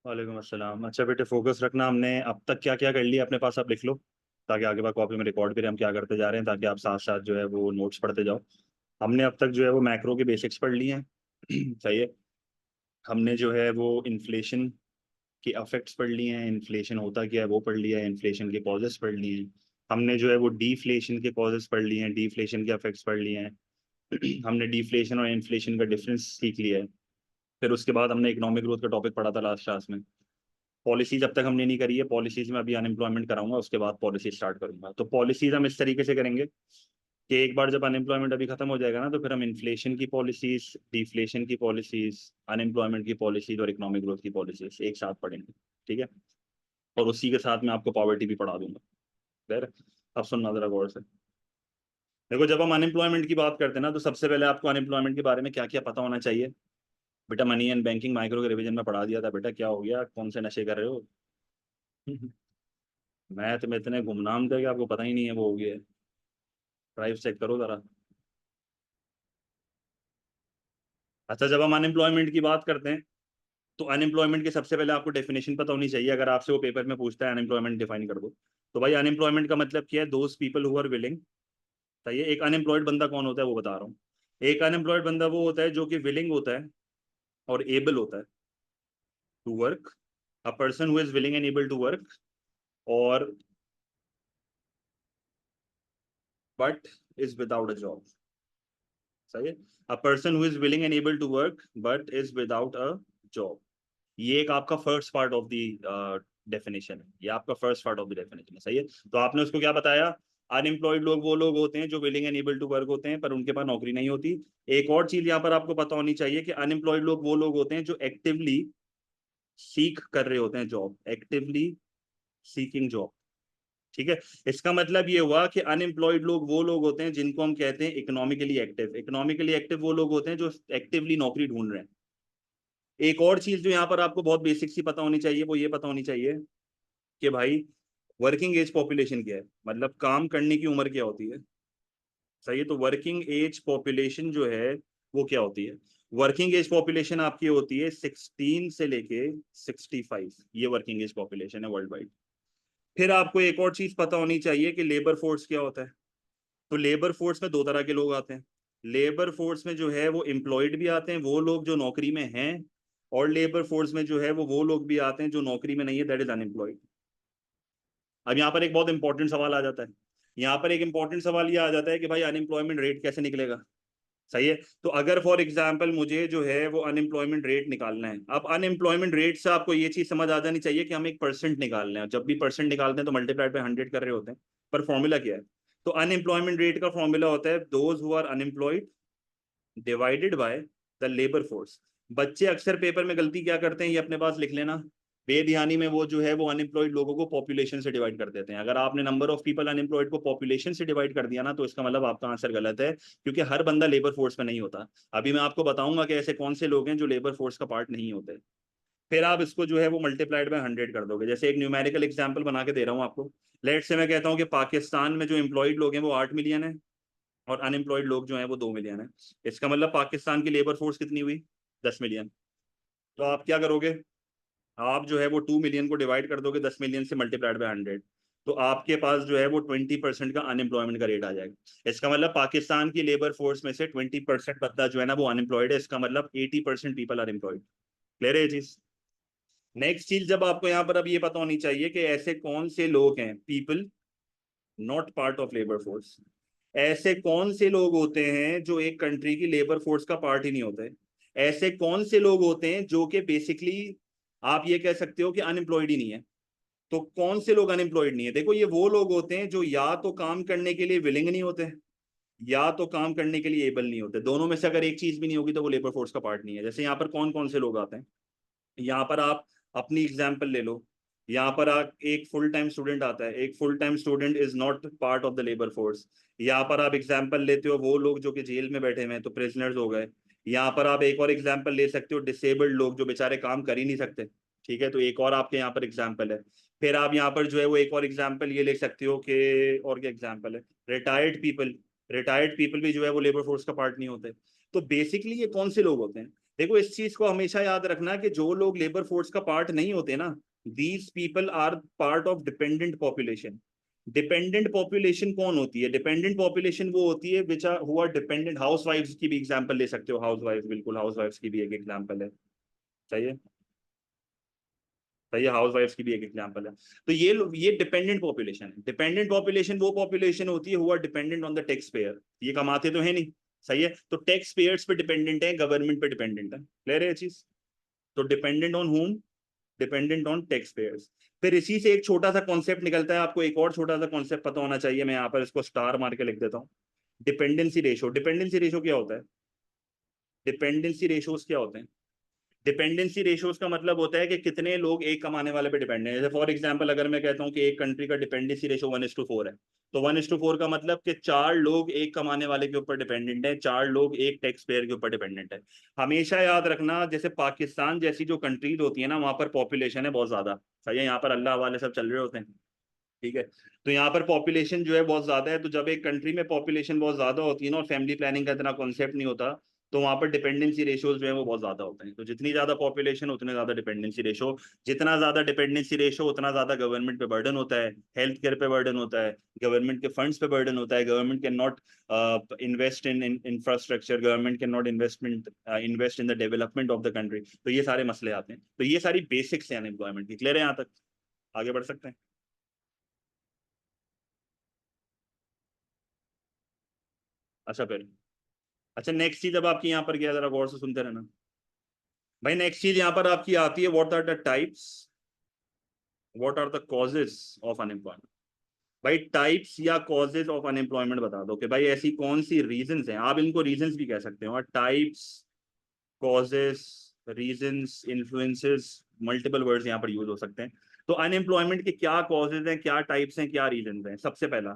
वालेकुम अस्सलाम। अच्छा बेटे, फोकस रखना। हमने अब तक क्या क्या कर लिया अपने पास, आप लिख लो, ताकि आगे बार कॉपी में रिकॉर्ड भी रहे हम क्या करते जा रहे हैं, ताकि आप साथ साथ जो है वो नोट्स पढ़ते जाओ। हमने अब तक जो है वो मैक्रो के बेसिक्स पढ़ लिए हैं। सही है। हमने जो है वो इन्फ्लेशन के अफेक्ट्स पढ़ लिए हैं, इन्फ्लेशन होता क्या है वो पढ़ लिया है, इन्फ्लेशन के कॉजेस पढ़ लिए हैं। हमने जो है वो डीफ्लेशन के कॉजेस पढ़ लिए हैं, डीफ्लेशन के अफेक्ट्स पढ़ लिए हैं। हमने डीफ्लेशन और इन्फ्लेशन का डिफरेंस सीख लिया है। फिर उसके बाद हमने इकोनॉमिक ग्रोथ का टॉपिक पढ़ा था लास्ट क्लास में। पॉलिसीज अब तक हमने नहीं करी है, पॉलिसीज में अभी अनएम्प्लॉयमेंट कराऊंगा, उसके बाद पॉलिसी स्टार्ट करूंगा। तो पॉलिसीज हम इस तरीके से करेंगे कि एक बार जब अनएम्प्लॉयमेंट अभी खत्म हो जाएगा ना, तो फिर हम इन्फ्लेशन की पॉलिसीज, डिफ्लेशन की पॉलिसीज, अनएम्प्लॉयमेंट की पॉलिसीज और इकोनॉमिक ग्रोथ की पॉलिसीज एक साथ पढ़ेंगे। ठीक है। और उसी के साथ मैं आपको पॉवर्टी भी पढ़ा दूंगा। फिर अब सुनना जरा गौर से। देखो, जब हम अनएम्प्लॉयमेंट की बात करते हैं ना, तो सबसे पहले आपको अनएम्प्लॉयमेंट के बारे में क्या क्या पता होना चाहिए। बेटा, मनी एंड बैंकिंग माइक्रो के रिवीजन में पढ़ा दिया था। बेटा क्या हो गया, कौन से नशे कर रहे हो? मैथ में इतने गुमनाम थे कि आपको पता ही नहीं है वो हो गया है। ड्राइव चेक करो जरा। अच्छा, जब हम अनएम्प्लॉयमेंट की बात करते हैं, तो अनएम्प्लॉयमेंट की सबसे पहले आपको डेफिनेशन पता होनी चाहिए। अगर आपसे वो पेपर में पूछता है अनएम्प्लॉयमेंट डिफाइन कर दो, तो भाई अनएम्प्लॉयमेंट का मतलब क्या है? Those people who are willing. सही है। एक अनएम्प्लॉयड बंदा कौन होता है वो बता रहा हूँ। एक अनएम्प्लॉयड बंदा वो होता है जो कि विलिंग होता है और एबल होता है to work. A person who is willing and able to work, और but is without a job. सही है। A person who is willing and able to work but is without a job. ये एक आपका first part of the definition है। ये आपका first part of the definition है। सही है। तो आपने उसको क्या बताया? अनएम्प्लॉयड लोग वो लोग होते हैं जो willing and able to work होते हैं, पर उनके पास नौकरी नहीं होती। एक और चीज यहाँ पर आपको पता होनी चाहिए कि अनएम्प्लॉयड लोग वो लोग होते हैं जो एक्टिवली सीख कर रहे होते हैं जॉब, एक्टिवली सीकिंग जॉब। ठीक है। इसका मतलब ये हुआ कि अनएम्प्लॉयड लोग वो लोग होते हैं जिनको हम कहते हैं इकोनॉमिकली एक्टिव। इकोनॉमिकली एक्टिव वो लोग होते हैं जो एक्टिवली नौकरी ढूंढ रहे हैं। एक और चीज जो यहाँ पर आपको बहुत बेसिक सी पता होनी चाहिए, वो ये पता होनी चाहिए कि भाई वर्किंग एज पॉपुलेशन क्या है, मतलब काम करने की उम्र क्या होती है। सही है। तो वर्किंग एज पॉपुलेशन जो है वो क्या होती है? वर्किंग एज पॉपुलेशन आपकी होती है 16 से लेके 65। ये वर्किंग एज पॉपुलेशन है वर्ल्ड वाइड। फिर आपको एक और चीज पता होनी चाहिए कि लेबर फोर्स क्या होता है। तो लेबर फोर्स में दो तरह के लोग आते हैं। लेबर फोर्स में जो है वो एम्प्लॉयड भी आते हैं, वो लोग जो नौकरी में हैं। और लेबर फोर्स में जो है वो लोग भी आते हैं जो नौकरी में नहीं है, दैट इज अनएम्प्लॉयड। अब यहाँ पर एक बहुत इंपॉर्टेंट सवाल आ जाता है। यहाँ पर एक इंपॉर्टेंट सवाल ये आ जाता है कि भाई अनएम्प्लॉयमेंट रेट कैसे निकलेगा। सही है। तो अगर फॉर एग्जाम्पल मुझे जो है वो अनएम्प्लॉयमेंट रेट निकालना है, अब अनएम्प्लॉयमेंट रेट से आपको ये चीज समझ आ जानी चाहिए कि हम एक परसेंट निकाल रहे हैं। जब भी परसेंट निकालते हैं तो मल्टीप्लाइड बाय 100 कर रहे होते हैं। पर फॉर्मूला क्या है? तो अनएम्प्लॉयमेंट रेट का फॉर्मूला होता है those who are unemployed divided by the labour force. बच्चे अक्सर पेपर में गलती क्या करते हैं, ये अपने पास लिख लेना। बेध्यानी में वो जो है वो अनएम्प्लॉयड लोगों को पॉपुलेशन से डिवाइड कर देते हैं। अगर आपने नंबर ऑफ पीपल अनएम्प्लॉयड को पॉपुलेशन से डिवाइड कर दिया ना, तो इसका मतलब आपका आंसर गलत है, क्योंकि हर बंदा लेबर फोर्स में नहीं होता। अभी मैं आपको बताऊंगा कि ऐसे कौन से लोग हैं जो लेबर फोर्स का पार्ट नहीं होते। फिर आप इसको जो है वो मल्टीप्लाइड बाय 100 कर दोगे। जैसे एक न्यूमेरिकल एग्जाम्पल बना के दे रहा हूँ आपको। लेट से मैं कहता हूँ कि पाकिस्तान में जो एम्प्लॉयड लोग हैं वो 8 मिलियन है, और अनएम्प्लॉयड लोग जो हैं वो 2 मिलियन है। इसका मतलब पाकिस्तान की लेबर फोर्स कितनी हुई? 10 मिलियन। तो आप क्या करोगे? आप जो है वो 2 मिलियन को डिवाइड कर दोगे 10 मिलियन से, मल्टीप्लाइड बाय 100। तो आपके पास जो है वो 20% का अनएम्प्लॉयमेंट का रेट आ जाएगा। इसका मतलब पाकिस्तान की लेबर फोर्स में से 20% बंदा जो है ना वो अनएम्प्लॉयड है। इसका मतलब 80% पीपल आर एम्प्लॉयड। क्लियर है ये चीज? नेक्स्ट चीज जब आपको यहाँ पर अब ये पता होनी चाहिए कि ऐसे कौन से लोग हैं, people not part of labour force. ऐसे कौन से लोग होते हैं जो एक कंट्री की लेबर फोर्स का पार्ट ही नहीं होते? ऐसे कौन से लोग होते हैं जो कि बेसिकली आप ये कह सकते हो कि अनएम्प्लॉयड ही नहीं है? तो कौन से लोग अनएम्प्लॉयड नहीं है? देखो, ये वो लोग होते हैं जो या तो काम करने के लिए विलिंग नहीं होते, या तो काम करने के लिए एबल नहीं होते। दोनों में से अगर एक चीज भी नहीं होगी तो वो लेबर फोर्स का पार्ट नहीं है। जैसे यहाँ पर कौन कौन से लोग आते हैं, यहाँ पर आप अपनी एग्जाम्पल ले लो। यहाँ पर आप एक फुल टाइम स्टूडेंट आता है, एक full time student is not part of the labour force. यहाँ पर आप एग्जाम्पल लेते हो वो लोग जो कि जेल में बैठे हुए हैं, तो प्रिजनर्स हो गए। यहाँ पर आप एक और एग्जाम्पल ले सकते हो, डिसेबल्ड लोग जो बेचारे काम कर ही नहीं सकते। ठीक है, तो एक और आपके यहाँ पर एग्जाम्पल है। फिर आप यहाँ पर जो है वो एक और एग्जाम्पल ये ले सकते हो कि और क्या एग्जाम्पल है, रिटायर्ड पीपल। रिटायर्ड पीपल भी जो है वो लेबर फोर्स का पार्ट नहीं होते। तो बेसिकली ये कौन से लोग होते हैं? देखो इस चीज को हमेशा याद रखना कि जो लोग लेबर फोर्स का पार्ट नहीं होते ना, these people are part of dependent population. Dependent population कौन होती है? डिपेंडेंट पॉपुलेशन वो होती है which are who are dependent. House wives की भी एग्जांपल ले सकते हो, हाउस वाइफ, बिल्कुल हाउस वाइफ्स की भी एक एग्जांपल है। चाहिए, तो ये हाउस वाइफ्स की भी एक एग्जांपल है। तो ये डिपेंडेंट पॉपुलेशन है। डिपेंडेंट पॉपुलेशन वो पॉपुलेशन होती है who are dependent on the tax payer. ये कमाते तो है नहीं, सही है, तो टैक्स पेयर्स पे डिपेंडेंट है, गवर्नमेंट पे डिपेंडेंट है। क्लियर है ये चीज? तो dependent on whom? Dependent on tax payers. फिर इसी से एक छोटा सा कॉन्सेप्ट निकलता है, आपको एक और छोटा सा कॉन्सेप्ट पता होना चाहिए, मैं यहाँ पर इसको स्टार मार के लिख देता हूँ। Dependency ratio. डिपेंडेंसी रेशो क्या होता है? डिपेंडेंसी रेशोज क्या होते हैं? डिपेंडेंसी रेशियोज का मतलब होता है कि कितने लोग एक कमाने वाले पे डिपेंडेंट है। जैसे फॉर एग्जांपल अगर मैं कहता हूँ कि एक कंट्री का डिपेंडेंसी रेशियो 1:4 है, तो 1:4 का मतलब कि 4 लोग एक कमाने वाले के ऊपर डिपेंडेंट है, 4 लोग एक टैक्स पेयर के ऊपर डिपेंडेंट है। हमेशा याद रखना, जैसे पाकिस्तान जैसी जो कंट्रीज होती है ना, वहां पर पॉपुलेशन है बहुत ज्यादा, सही है, यहाँ पर अल्लाह वाले सब चल रहे होते हैं, ठीक है। तो यहाँ पर पॉपुलेशन जो है बहुत ज्यादा है, तो जब एक कंट्री में पॉपुलेशन बहुत ज्यादा होती है ना, और फैमिली प्लानिंग का इतना कॉन्सेप्ट नहीं होता, तो वहां पर डिपेंडेंसी रेशियोज जो है वो बहुत ज्यादा होते हैं। तो जितनी ज्यादा पॉपुलेशन उतने ज्यादा डिपेंडेंसी रेशो, जितना ज्यादा डिपेंडेंसी रेशो उतना ज्यादा गवर्नमेंट पे बर्डन होता है, हेल्थ केयर पे बर्डन होता है, गवर्नमेंट के फंड्स पे बर्डन होता है, government can not invest in infrastructure, government can not invest in the development of the country. तो ये सारे मसले आते हैं। तो ये सारी बेसिक्स हैं अनएम्प्लॉयमेंट की। क्लियर है यहाँ तक? आगे बढ़ सकते हैं? अच्छा फिर, अच्छा नेक्स्ट चीज अब आपकी यहाँ पर क्या है, जरा गौर से सुनते रहना भाई। नेक्स्ट चीज यहाँ पर आपकी आती है, what are the types, what are the causes of unemployment. भाई टाइप्स या कॉजेज ऑफ अनएम्प्लॉयमेंट बता दो कि भाई ऐसी कौन सी रीजंस हैं, आप इनको रीजंस भी कह सकते हो, और types, causes, reasons, influences, multiple words यहाँ पर यूज हो सकते हैं। तो अनएम्प्लॉयमेंट के क्या कॉजेज हैं, क्या टाइप्स हैं, क्या रीजंस हैं? सबसे पहला,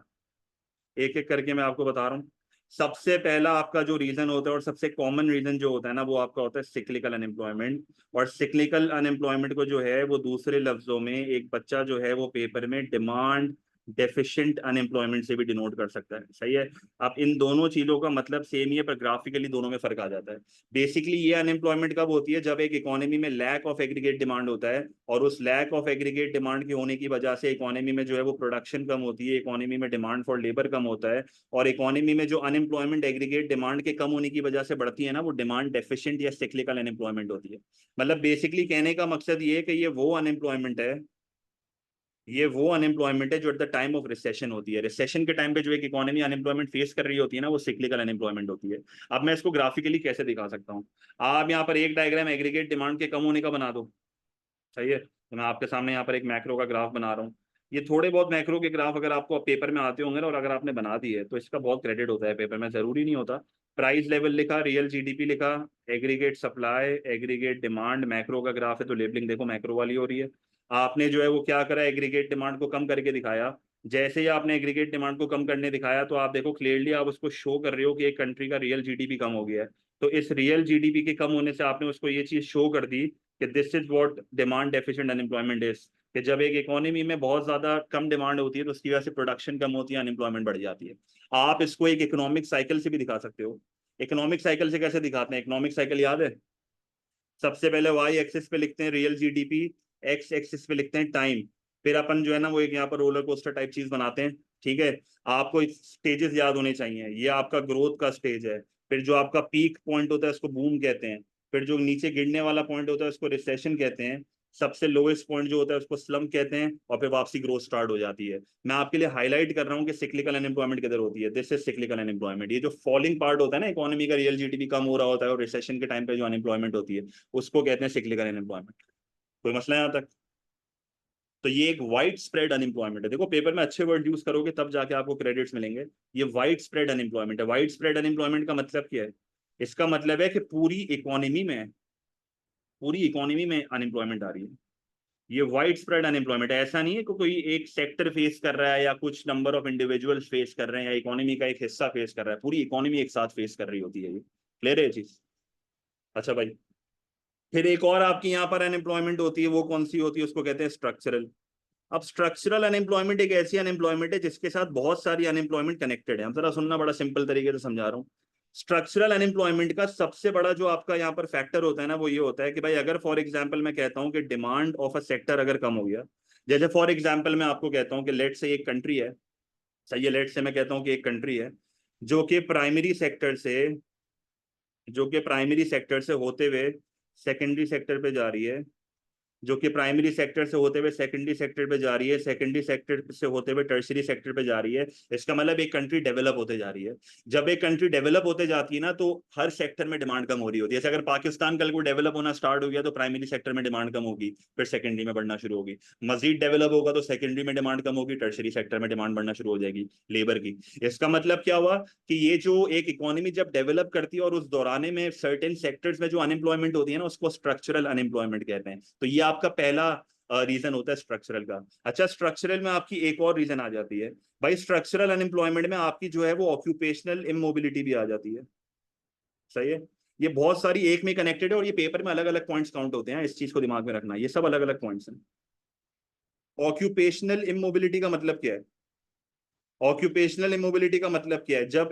एक एक करके मैं आपको बता रहा हूँ। सबसे पहला आपका जो रीजन होता है और सबसे कॉमन रीजन जो होता है ना, वो आपका होता है सिक्लिकल अनएम्प्लॉयमेंट। और सिक्लिकल अनएम्प्लॉयमेंट को जो है वो दूसरे लफ्जों में एक बच्चा जो है वो पेपर में डिमांड डेफिशिएंट अनएम्प्लॉयमेंट से भी डिनोट कर सकता है, सही है। अब इन दोनों चीजों का मतलब सेम ही है, पर ग्राफिकली दोनों में फर्क आ जाता है। बेसिकली ये अनएम्प्लॉयमेंट कब होती है? जब एक इकोनॉमी में लैक ऑफ एग्रीगेट डिमांड होता है, और उस लैक ऑफ एग्रीगेट डिमांड के होने की वजह से इकोनॉमी में जो है वो प्रोडक्शन कम होती है, इकोनॉमी में डिमांड फॉर लेबर कम होता है, और इकोनॉमी में जो अनएम्प्लॉयमेंट एग्रीगेट डिमांड के कम होने की वजह से बढ़ती है ना, वो डिमांड डेफिशिएंट या सिक्लिकल अनएम्प्लॉयमेंट होती है। मतलब बेसिकली कहने का मकसद ये है कि ये वो अनएम्प्लॉयमेंट है जो at the time of recession होती है। रिसेशन के टाइम पे जो एक इकोनॉमी अनएम्प्लॉयमेंट फेस कर रही होती है ना, वो सिक्लिकल अनएम्प्लॉयमेंट होती है। अब मैं इसको ग्राफिकली कैसे दिखा सकता हूँ? आप यहाँ पर एक डायग्राम एग्रीगेट डिमांड के कम होने का बना दो, सही है, तो मैं आपके सामने यहाँ पर एक मैक्रो का ग्राफ बना रहा हूँ। ये थोड़े बहुत मैक्रो के ग्राफ अगर आपको पेपर में आते होंगे ना, और अगर आपने बना दिए तो इसका बहुत क्रेडिट होता है पेपर में, जरूरी नहीं होता। प्राइस लेवल लिखा, रियल जीडीपी लिखा, aggregate supply, aggregate demand, macro का ग्राफ है तो लेबलिंग देखो मैक्रो वाली हो रही है। आपने जो है वो क्या करा, एग्रीगेट डिमांड को कम करके दिखाया। जैसे ही आपने एग्रीगेट डिमांड को कम करने दिखाया, तो आप देखो क्लियरली आप उसको शो कर रहे हो कि एक कंट्री का रियल जीडीपी कम हो गया है। तो इस रियल जीडीपी के कम होने से आपने उसको ये चीज शो कर दी कि this is what demand deficient unemployment is, कि जब एक इकोनॉमी में बहुत ज्यादा कम डिमांड होती है तो उसकी वजह से प्रोडक्शन कम होती है, अनएम्प्लॉयमेंट बढ़ जाती है। आप इसको एक इकोनॉमिक साइकिल से भी दिखा सकते हो। इकोनॉमिक साइकिल से कैसे दिखाते हैं? इकोनॉमिक साइकिल याद है? सबसे पहले वाई एक्सिस पे लिखते हैं रियल जीडीपी, एक्स एक्सिस पे लिखते हैं टाइम, फिर अपन जो है ना वो एक यहाँ पर रोलर कोस्टर टाइप चीज बनाते हैं, ठीक है। आपको स्टेजेस याद होने चाहिए, ये आपका ग्रोथ का स्टेज है, फिर जो आपका पीक पॉइंट होता है उसको बूम कहते हैं, फिर जो नीचे गिरने वाला पॉइंट होता है उसको रिसेशन कहते हैं, सबसे लोएस्ट पॉइंट जो होता है उसको स्लम कहते हैं, और फिर वापसी ग्रोथ स्टार्ट हो जाती है। मैं आपके लिए हाईलाइट कर रहा हूँ कि सिक्लिकल अनएम्प्लॉयमेंट किधर होती है, दिस इज सिक्लिकल अनएम्प्लॉयमेंट। ये जो फॉलिंग पार्ट होता है ना इकोनॉमी का, रियल जीडीपी कम हो रहा होता है और रिसेशन के टाइम पे जो अनएम्प्लॉयमेंट होती है, उसको कहते हैं सिक्लिकल अनएम्प्लॉयमेंट। कोई मसला है यहाँ तक? तो ये एक वाइड स्प्रेड अनएम्प्लॉयमेंट है। देखो पेपर में अच्छे वर्ड यूज करोगे तब जाके आपको क्रेडिट्स मिलेंगे। ये वाइड स्प्रेड अनएम्प्लॉयमेंट है। वाइड स्प्रेड अनएम्प्लॉयमेंट का मतलब क्या है? इसका मतलब है कि पूरी इकोनॉमी में अनएम्प्लॉयमेंट आ रही है। ये वाइड स्प्रेड अनएम्प्लॉयमेंट है, ऐसा नहीं है कि कोई एक सेक्टर फेस कर रहा है या कुछ नंबर ऑफ इंडिविजुअल्स फेस कर रहे हैं या इकोनॉमी का एक हिस्सा फेस कर रहा है, पूरी इकोनॉमी एक साथ फेस कर रही होती है। ये क्लियर है ये चीज? अच्छा भाई, फिर एक और आपकी यहाँ पर अनएम्प्लॉयमेंट होती है, वो कौन सी होती है? उसको कहते हैं स्ट्रक्चरल। अब स्ट्रक्चरल अनएम्प्लॉयमेंट एक ऐसी अनएम्प्लॉयमेंट है जिसके साथ बहुत सारी अनएम्प्लॉयमेंट कनेक्टेड है। हम जरा सुनना, बड़ा सिंपल तरीके से समझा रहा हूँ। स्ट्रक्चरल अनएम्प्लॉयमेंट का सबसे बड़ा जो आपका यहाँ पर फैक्टर होता है ना, वो ये होता है कि भाई अगर फॉर एग्जांपल मैं कहता हूँ कि डिमांड ऑफ अ सेक्टर अगर कम हो गया, जैसे फॉर एग्जांपल मैं आपको कहता हूँ कि लेट से एक कंट्री है, सही है, लेट से मैं कहता हूँ कि एक कंट्री है जो कि प्राइमरी सेक्टर से होते हुए सेकेंडरी सेक्टर पे जा रही है, जो कि प्राइमरी सेक्टर से होते हुए सेकेंडरी सेक्टर पे जा रही है, सेकेंडरी सेक्टर से होते हुए टर्शरी सेक्टर पे जा रही है। इसका मतलब एक कंट्री डेवलप होते जा रही है। जब एक कंट्री डेवलप होते जाती है ना, तो हर सेक्टर में डिमांड कम हो रही होती है। जैसे अगर पाकिस्तान कल को डेवलप होना स्टार्ट हो गया तो प्राइमरी सेक्टर में डिमांड कम होगी, फिर सेकेंडरी में बढ़ना शुरू होगी। मजीद डेवलप होगा तो सेकेंडरी में डिमांड कम होगी, टर्शरी सेक्टर में डिमांड बढ़ना शुरू हो जाएगी लेबर की। इसका मतलब क्या हुआ कि ये जो एक इकोनॉमी जब डेवलप करती है और उस दौराने में सर्टेन सेक्टर्स में जो अनएम्प्लॉयमेंट होती है ना, उसको स्ट्रक्चरल अनएम्प्लॉयमेंट कहते हैं। तो ये आपका पहला रीजन होता है स्ट्रक्चरल का। अच्छा, स्ट्रक्चरल में आपकी एक और रीजन आ जाती है भाई, स्ट्रक्चरल अनएम्प्लॉयमेंट में आपकी जो है वो ऑक्यूपेशनल इमोबिलिटी भी आ जाती है। सही है, ये बहुत सारी एक में कनेक्टेड है और ये पेपर में अलग अलग पॉइंट्स काउंट होते हैं, इस चीज को दिमाग में रखना, ये सब अलग अलग पॉइंट्स हैं। ऑक्यूपेशनल इमोबिलिटी का मतलब क्या है? ऑक्यूपेशनल इमोबिलिटी का मतलब क्या है? जब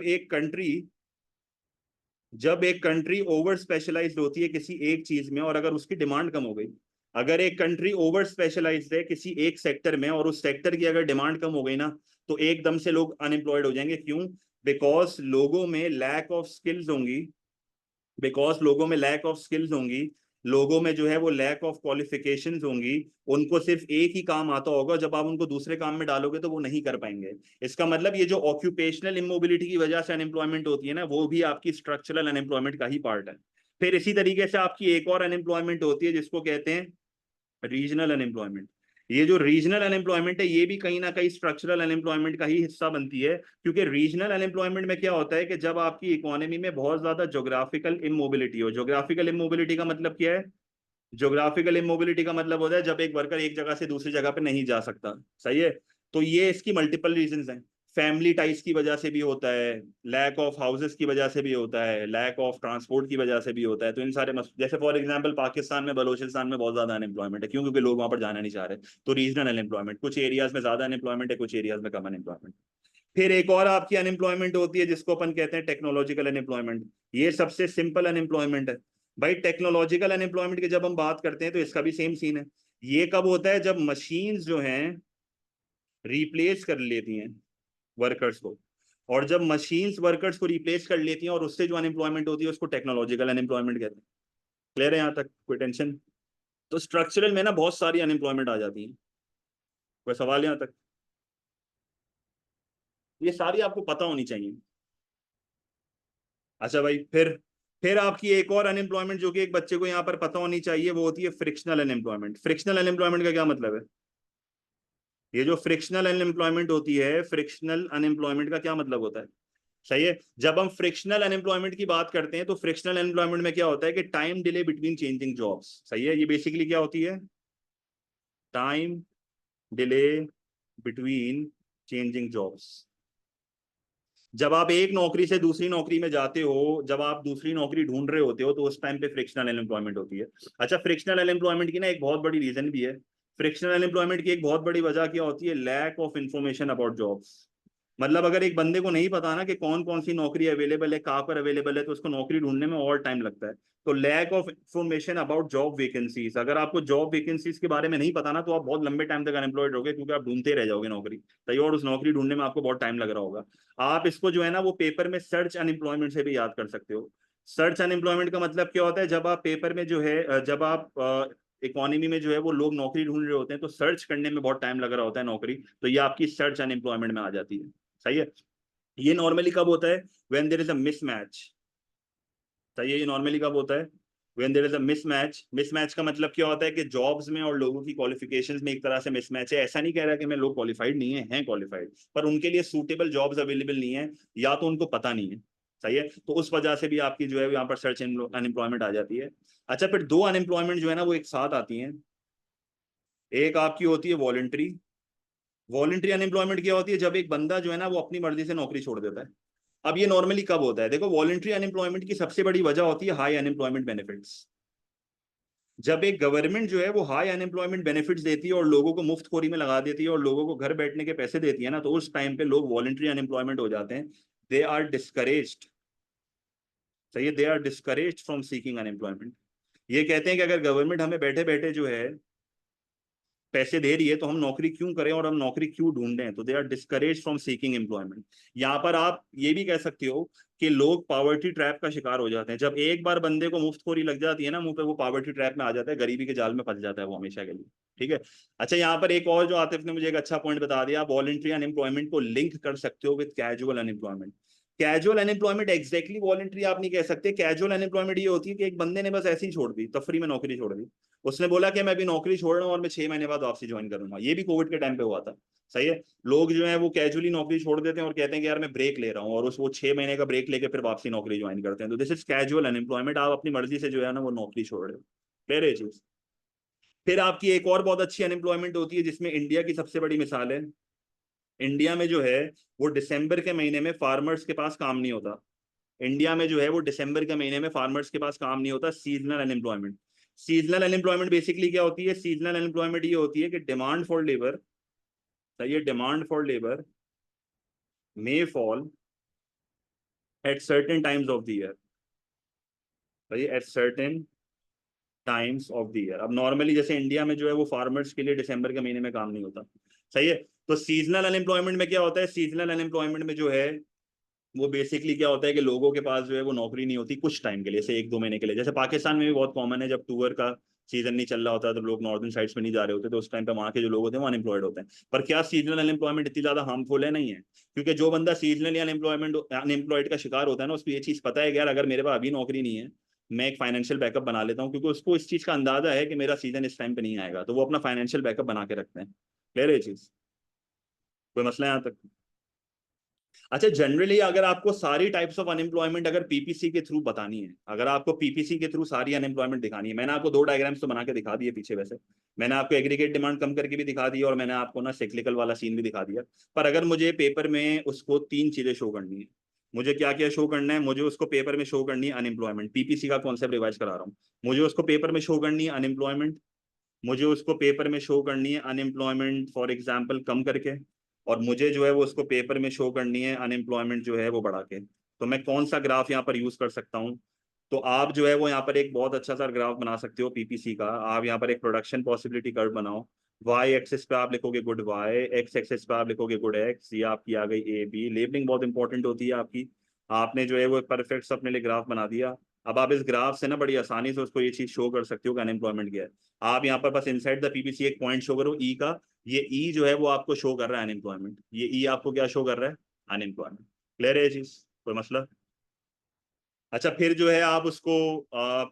एक कंट्री ओवर स्पेशलाइज्ड होती है किसी एक चीज में और अगर उसकी डिमांड कम हो गई, अगर एक कंट्री ओवर स्पेशलाइज्ड है किसी एक सेक्टर में और उस सेक्टर की अगर डिमांड कम हो गई ना, तो एकदम से लोग अनएम्प्लॉयड हो जाएंगे। क्यों? बिकॉज लोगों में लैक ऑफ स्किल्स होंगी, लोगों में जो है वो लैक ऑफ क्वालिफिकेशंस होंगी। उनको सिर्फ एक ही काम आता होगा, जब आप उनको दूसरे काम में डालोगे तो वो नहीं कर पाएंगे। इसका मतलब ये जो ऑक्यूपेशनल इमोबिलिटी की वजह से अनएम्प्लॉयमेंट होती है ना, वो भी आपकी स्ट्रक्चरल अनएम्प्लॉयमेंट का ही पार्ट है। फिर इसी तरीके से आपकी एक और अनएम्प्लॉयमेंट होती है जिसको कहते हैं रीजनल अनएम्प्लॉयमेंट। ये जो रीजनल अनएम्प्लॉयमेंट है ये भी कहीं ना कहीं स्ट्रक्चरल अनएम्प्लॉयमेंट का ही हिस्सा बनती है। क्योंकि रीजनल अनएम्प्लॉयमेंट में क्या होता है कि जब आपकी इकोनॉमी में बहुत ज्यादा ज्योग्राफिकल इमोबिलिटी हो। ज्योग्राफिकल इमोबिलिटी का मतलब क्या है? ज्योग्राफिकल इमोबिलिटी का मतलब होता है जब एक वर्कर एक जगह से दूसरी जगह पे नहीं जा सकता। सही है, तो ये इसकी मल्टीपल रीजंस हैं। फैमिली टाइज की वजह से भी होता है, लैक ऑफ हाउसेस की वजह से भी होता है, लैक ऑफ ट्रांसपोर्ट की वजह से भी होता है। तो इन सारे जैसे फॉर एग्जांपल पाकिस्तान में बलोचिस्तान में बहुत ज्यादा अनएम्प्लॉयमेंट है, क्यों? क्योंकि लोग वहां पर जाना नहीं चाह रहे। तो रीजनल अनएम्प्लॉयमेंट, कुछ एरियाज में ज्यादा अनएम्प्लॉयमेंट है, कुछ एरियाज में कम अनएम्प्लॉयमेंट। फिर एक और आपकी अनएम्प्लॉयमेंट होती है जिसको अपन कहते हैं टेक्नोलॉजिकल अनएम्प्लॉयमेंट। ये सबसे सिंपल अनएम्प्लॉयमेंट है। भाई टेक्नोलॉजिकल अनएम्प्लॉयमेंट की जब हम बात करते हैं तो इसका भी सेम सीन है। ये कब होता है? जब मशीन्स जो हैं रिप्लेस कर लेती हैं वर्कर्स को। और जब मशीन्स वर्कर्स को रिप्लेस कर लेती हैं और उससे जो अनएम्प्लॉयमेंट होती है उसको टेक्नोलॉजिकल अनएम्प्लॉयमेंट कहते हैं। क्लियर है यहाँ तक? कोई टेंशन? तो स्ट्रक्चरल में ना बहुत सारी अनएम्प्लॉयमेंट आ जाती है। कोई सवाल यहाँ तक? ये सारी आपको पता होनी चाहिए। अच्छा भाई, फिर आपकी एक और अनएम्प्लॉयमेंट जो कि एक बच्चे को यहाँ पर पता होनी चाहिए, वो होती है फ्रिक्शनल अनएम्प्लॉयमेंट। फ्रिक्शनल अनएम्प्लॉयमेंट का क्या मतलब है? ये जो फ्रिक्शनल अनएम्प्लॉयमेंट होती है, फ्रिक्शनल अनएम्प्लॉयमेंट का क्या मतलब होता है? सही है, जब हम फ्रिक्शनल अनएम्प्लॉयमेंट की बात करते हैं तो फ्रिक्शनल अनएम्प्लॉयमेंट में क्या होता है कि time delay between changing jobs. सही है, ये बेसिकली क्या होती है? Time delay between changing jobs. जब आप एक नौकरी से दूसरी नौकरी में जाते हो, जब आप दूसरी नौकरी ढूंढ रहे होते हो, तो उस टाइम पे फ्रिक्शनल अनएम्प्लॉयमेंट होती है। अच्छा, फ्रिक्शनल अनएम्प्लॉयमेंट की ना एक बहुत बड़ी रीजन भी है। फ्रिक्शनल अनएम्प्लॉयमेंट की एक बहुत बड़ी वजह क्या होती है? Lack of information about jobs. मतलब अगर एक बंदे को नहीं पता ना कि कौन कौन सी नौकरी अवेलेबल है, कहाँ पर अवेलेबल है, तो उसको नौकरी ढूंढने में और टाइम लगता है। तो lack of information about job vacancies, अगर आपको जॉब वैकेंसीज के बारे में नहीं पता ना, तो आप बहुत लंबे टाइम तक अनएम्प्लॉयड रहोगे, क्योंकि आप ढूंढते रह जाओगे नौकरी। सही, और उस नौकरी ढूंढने में आपको बहुत टाइम लग रहा होगा। आप इसको जो है ना वो पेपर में सर्च अनएम्प्लॉयमेंट से भी याद कर सकते हो। सर्च अनएम्प्लॉयमेंट का मतलब क्या होता है? जब आप पेपर में जो है, जब आप इकोनॉमी में जो है वो लोग नौकरी ढूंढ रहे होते हैं, तो सर्च करने में बहुत टाइम लग रहा होता है नौकरी, तो ये आपकी सर्च अनएम्प्लॉयमेंट में आ जाती है। सही है, ये नॉर्मली कब होता है? When there is a mismatch. सही है, ये नॉर्मली कब होता है? When there is a mismatch. Mismatch का मतलब क्या होता है कि जॉब्स में और लोगों की क्वालिफिकेशंस में एक तरह से मिसमैच है। ऐसा नहीं कह रहा कि मैं लोग क्वालिफाइड नहीं है, हैं क्वालिफाइड, पर उनके लिए सूटेबल जॉब्स अवेलेबल नहीं है, या तो उनको पता नहीं है। सही है, तो उस वजह से भी आपकी जो है यहाँ पर सर्च अनएम्प्लॉयमेंट आ जाती है। अच्छा, फिर दो अनएम्प्लॉयमेंट जो है ना वो एक साथ आती हैं। एक आपकी होती है वॉलेंट्री। वॉलेंट्री अनएम्प्लॉयमेंट क्या होती है? जब एक बंदा जो है ना वो अपनी मर्जी से नौकरी छोड़ देता है। अब ये नॉर्मली कब होता है? देखो, वॉलेंट्री अनएम्प्लॉयमेंट की सबसे बड़ी वजह होती है हाई अनएम्प्लॉयमेंट बेनिफिट्स। जब एक गवर्नमेंट जो है वो हाई अनएम्प्लॉयमेंट बेनिफिट्स देती है और लोगों को मुफ्तखोरी में लगा देती है और लोगों को घर बैठने के पैसे देती है ना, तो उस टाइम पे लोग वॉलेंट्री अनएम्प्लॉयमेंट हो जाते हैं। दे आर डिस्करेज्ड सही है, they are discouraged from seeking unemployment. ये कहते हैं कि अगर गवर्नमेंट हमें बैठे बैठे जो है पैसे दे रही है तो हम नौकरी क्यों करें और हम नौकरी क्यों ढूंढें, तो they are discourage from seeking employment. यहाँ पर आप ये भी कह सकते हो कि लोग पॉवर्टी ट्रैप का शिकार हो जाते हैं। जब एक बार बंदे को मुफ्तखोरी लग जाती है ना मुंह पे, वो पॉवर्टी ट्रैप में आ जाता है, गरीबी के जाल में फंस जाता है वो हमेशा के लिए। ठीक है। अच्छा, यहाँ पर एक और जो आतिफ ने मुझे एक अच्छा पॉइंट बता दिया, वॉलंटरी अनएम्प्लॉयमेंट को लिंक कर सकते हो with casual unemployment. Casual unemployment exactly voluntary आप नहीं कह सकते। कैजुअल अनएम्प्लॉयमेंट ये होती है कि एक बंदे ने बस ऐसे ही छोड़ दी, तफरी में नौकरी छोड़ दी, उसने बोला कि मैं अभी नौकरी छोड़ रहा हूँ और मैं 6 महीने बाद वापसी ज्वाइन करूंगा। ये भी कोविड के टाइम पे हुआ था। सही है। लोग जो है वो कैजुअली नौकरी छोड़ देते हैं और कहते हैं कि यार मैं ब्रेक ले रहा हूँ, और उस वो 6 महीने का ब्रेक लेके फिर वापसी नौकरी ज्वाइन करते हैं। तो दिस इज कैजुअल अनएम्प्लॉयमेंट। आप अपनी मर्जी से जो है ना वो नौकरी छोड़ रहे हो। क्लियर है चीज। फिर आपकी एक और बहुत अच्छी अनएम्प्लॉयमेंट होती है जिसमें इंडिया की सबसे बड़ी मिसाल है। इंडिया में जो है वो दिसंबर के महीने में फार्मर्स के पास काम नहीं होता। इंडिया में जो है वो दिसंबर के महीने में फार्मर्स के पास काम नहीं होता। Seasonal unemployment. Seasonal unemployment basically क्या होती है? सीजनल अनएम्प्लॉयमेंट ये होती है कि डिमांड फॉर लेबर, सही है, demand for labour may fall at certain times of the year. सही है, at certain times of the year. अब नॉर्मली जैसे इंडिया में जो है वो फार्मर्स के लिए दिसंबर के महीने में काम नहीं होता। सही है। तो सीजनल अनएम्प्लॉयमेंट में क्या होता है? सीजनल अनएम्प्लॉयमेंट में जो है वो बेसिकली क्या होता है कि लोगों के पास जो है वो नौकरी नहीं होती कुछ टाइम के लिए, जैसे 1-2 महीने के लिए। जैसे पाकिस्तान में भी बहुत कॉमन है, जब टूर का सीजन नहीं चल रहा होता तो लोग नॉर्दर्न साइड्स में नहीं जा रहे होते, तो उस टाइम पे वहाँ के जो लोग होते हैं वो अनएम्प्लॉयड होते हैं। पर क्या सीजनल अनएम्प्लॉयमेंट इतनी ज्यादा हार्मफुल है? नहीं है। क्योंकि जो बंदा सीजनली अनएम्प्लॉयमेंट अनएम्प्लॉयड का शिकार होता है ना, उसको ये चीज पता है कि यार अगर मेरे पास अभी नौकरी नहीं है, मैं एक फाइनेंशियल बैकअप बना लेता हूँ, क्योंकि उसको इस चीज का अंदाजा है कि मेरा सीजन इस टाइम पे नहीं आएगा, तो वो अपना फाइनेंशियल बैकअप बना के रखते हैं। क्लियर है ये चीज? कोई मसला है यहाँ तक? अच्छा, जनरली अगर आपको सारी टाइप्स ऑफ अनएम्प्लॉयमेंट अगर पीपीसी के थ्रू बतानी है, अगर आपको पीपीसी के थ्रू सारी अनएम्प्लॉयमेंट दिखानी है, मैंने आपको 2 डायग्राम्स तो बना के दिखा दिए पीछे वैसे। मैंने आपको एग्रीगेट डिमांड कम करके भी दिखा दी और मैंने आपको ना साइक्लिकल वाला सीन भी दिखा दिया। पर अगर मुझे पेपर में उसको 3 चीजें शो करनी है, मुझे क्या क्या शो करना है? मुझे उसको पेपर में शो करनी है अनएम्प्लॉयमेंट। पीपीसी का कॉन्सेप्ट रिवाइज करा रहा हूँ। मुझे उसको पेपर में शो करनी है अनएम्प्लॉयमेंट। मुझे उसको पेपर में शो करनी है अनएम्प्लॉयमेंट फॉर एग्जाम्पल कम करके। और मुझे जो है वो उसको पेपर में शो करनी है अनएम्प्लॉयमेंट जो है वो बढ़ा के। तो मैं कौन सा ग्राफ यहाँ पर यूज कर सकता हूँ? तो आप जो है वो यहाँ पर एक बहुत अच्छा सा ग्राफ बना सकते हो पीपीसी का। आप यहाँ पर एक प्रोडक्शन पॉसिबिलिटी कर्व बनाओ। वाई एक्सिस पे आप लिखोगे गुड वाई, एक्स एक्सिस पे आप लिखोगे गुड एक्स। ये आपकी आ गई ए बी। लेबलिंग बहुत इंपॉर्टेंट होती है आपकी। आपने जो है वो परफेक्ट अपने लिए ग्राफ बना दिया। अब आप इस ग्राफ से ना बड़ी आसानी से उसको ये चीज शो कर सकते हो कि अनएम्प्लॉयमेंट क्या है। आप यहाँ पर बस इनसाइड द पीपीसी एक पॉइंट शो करो ई का। ये ई जो है वो आपको शो कर रहा है अनएम्प्लॉयमेंट। ये ई आपको क्या शो कर रहा है? अनएम्प्लॉयमेंट। क्लियर है ये चीज? कोई मसला? अच्छा, फिर जो है आप उसको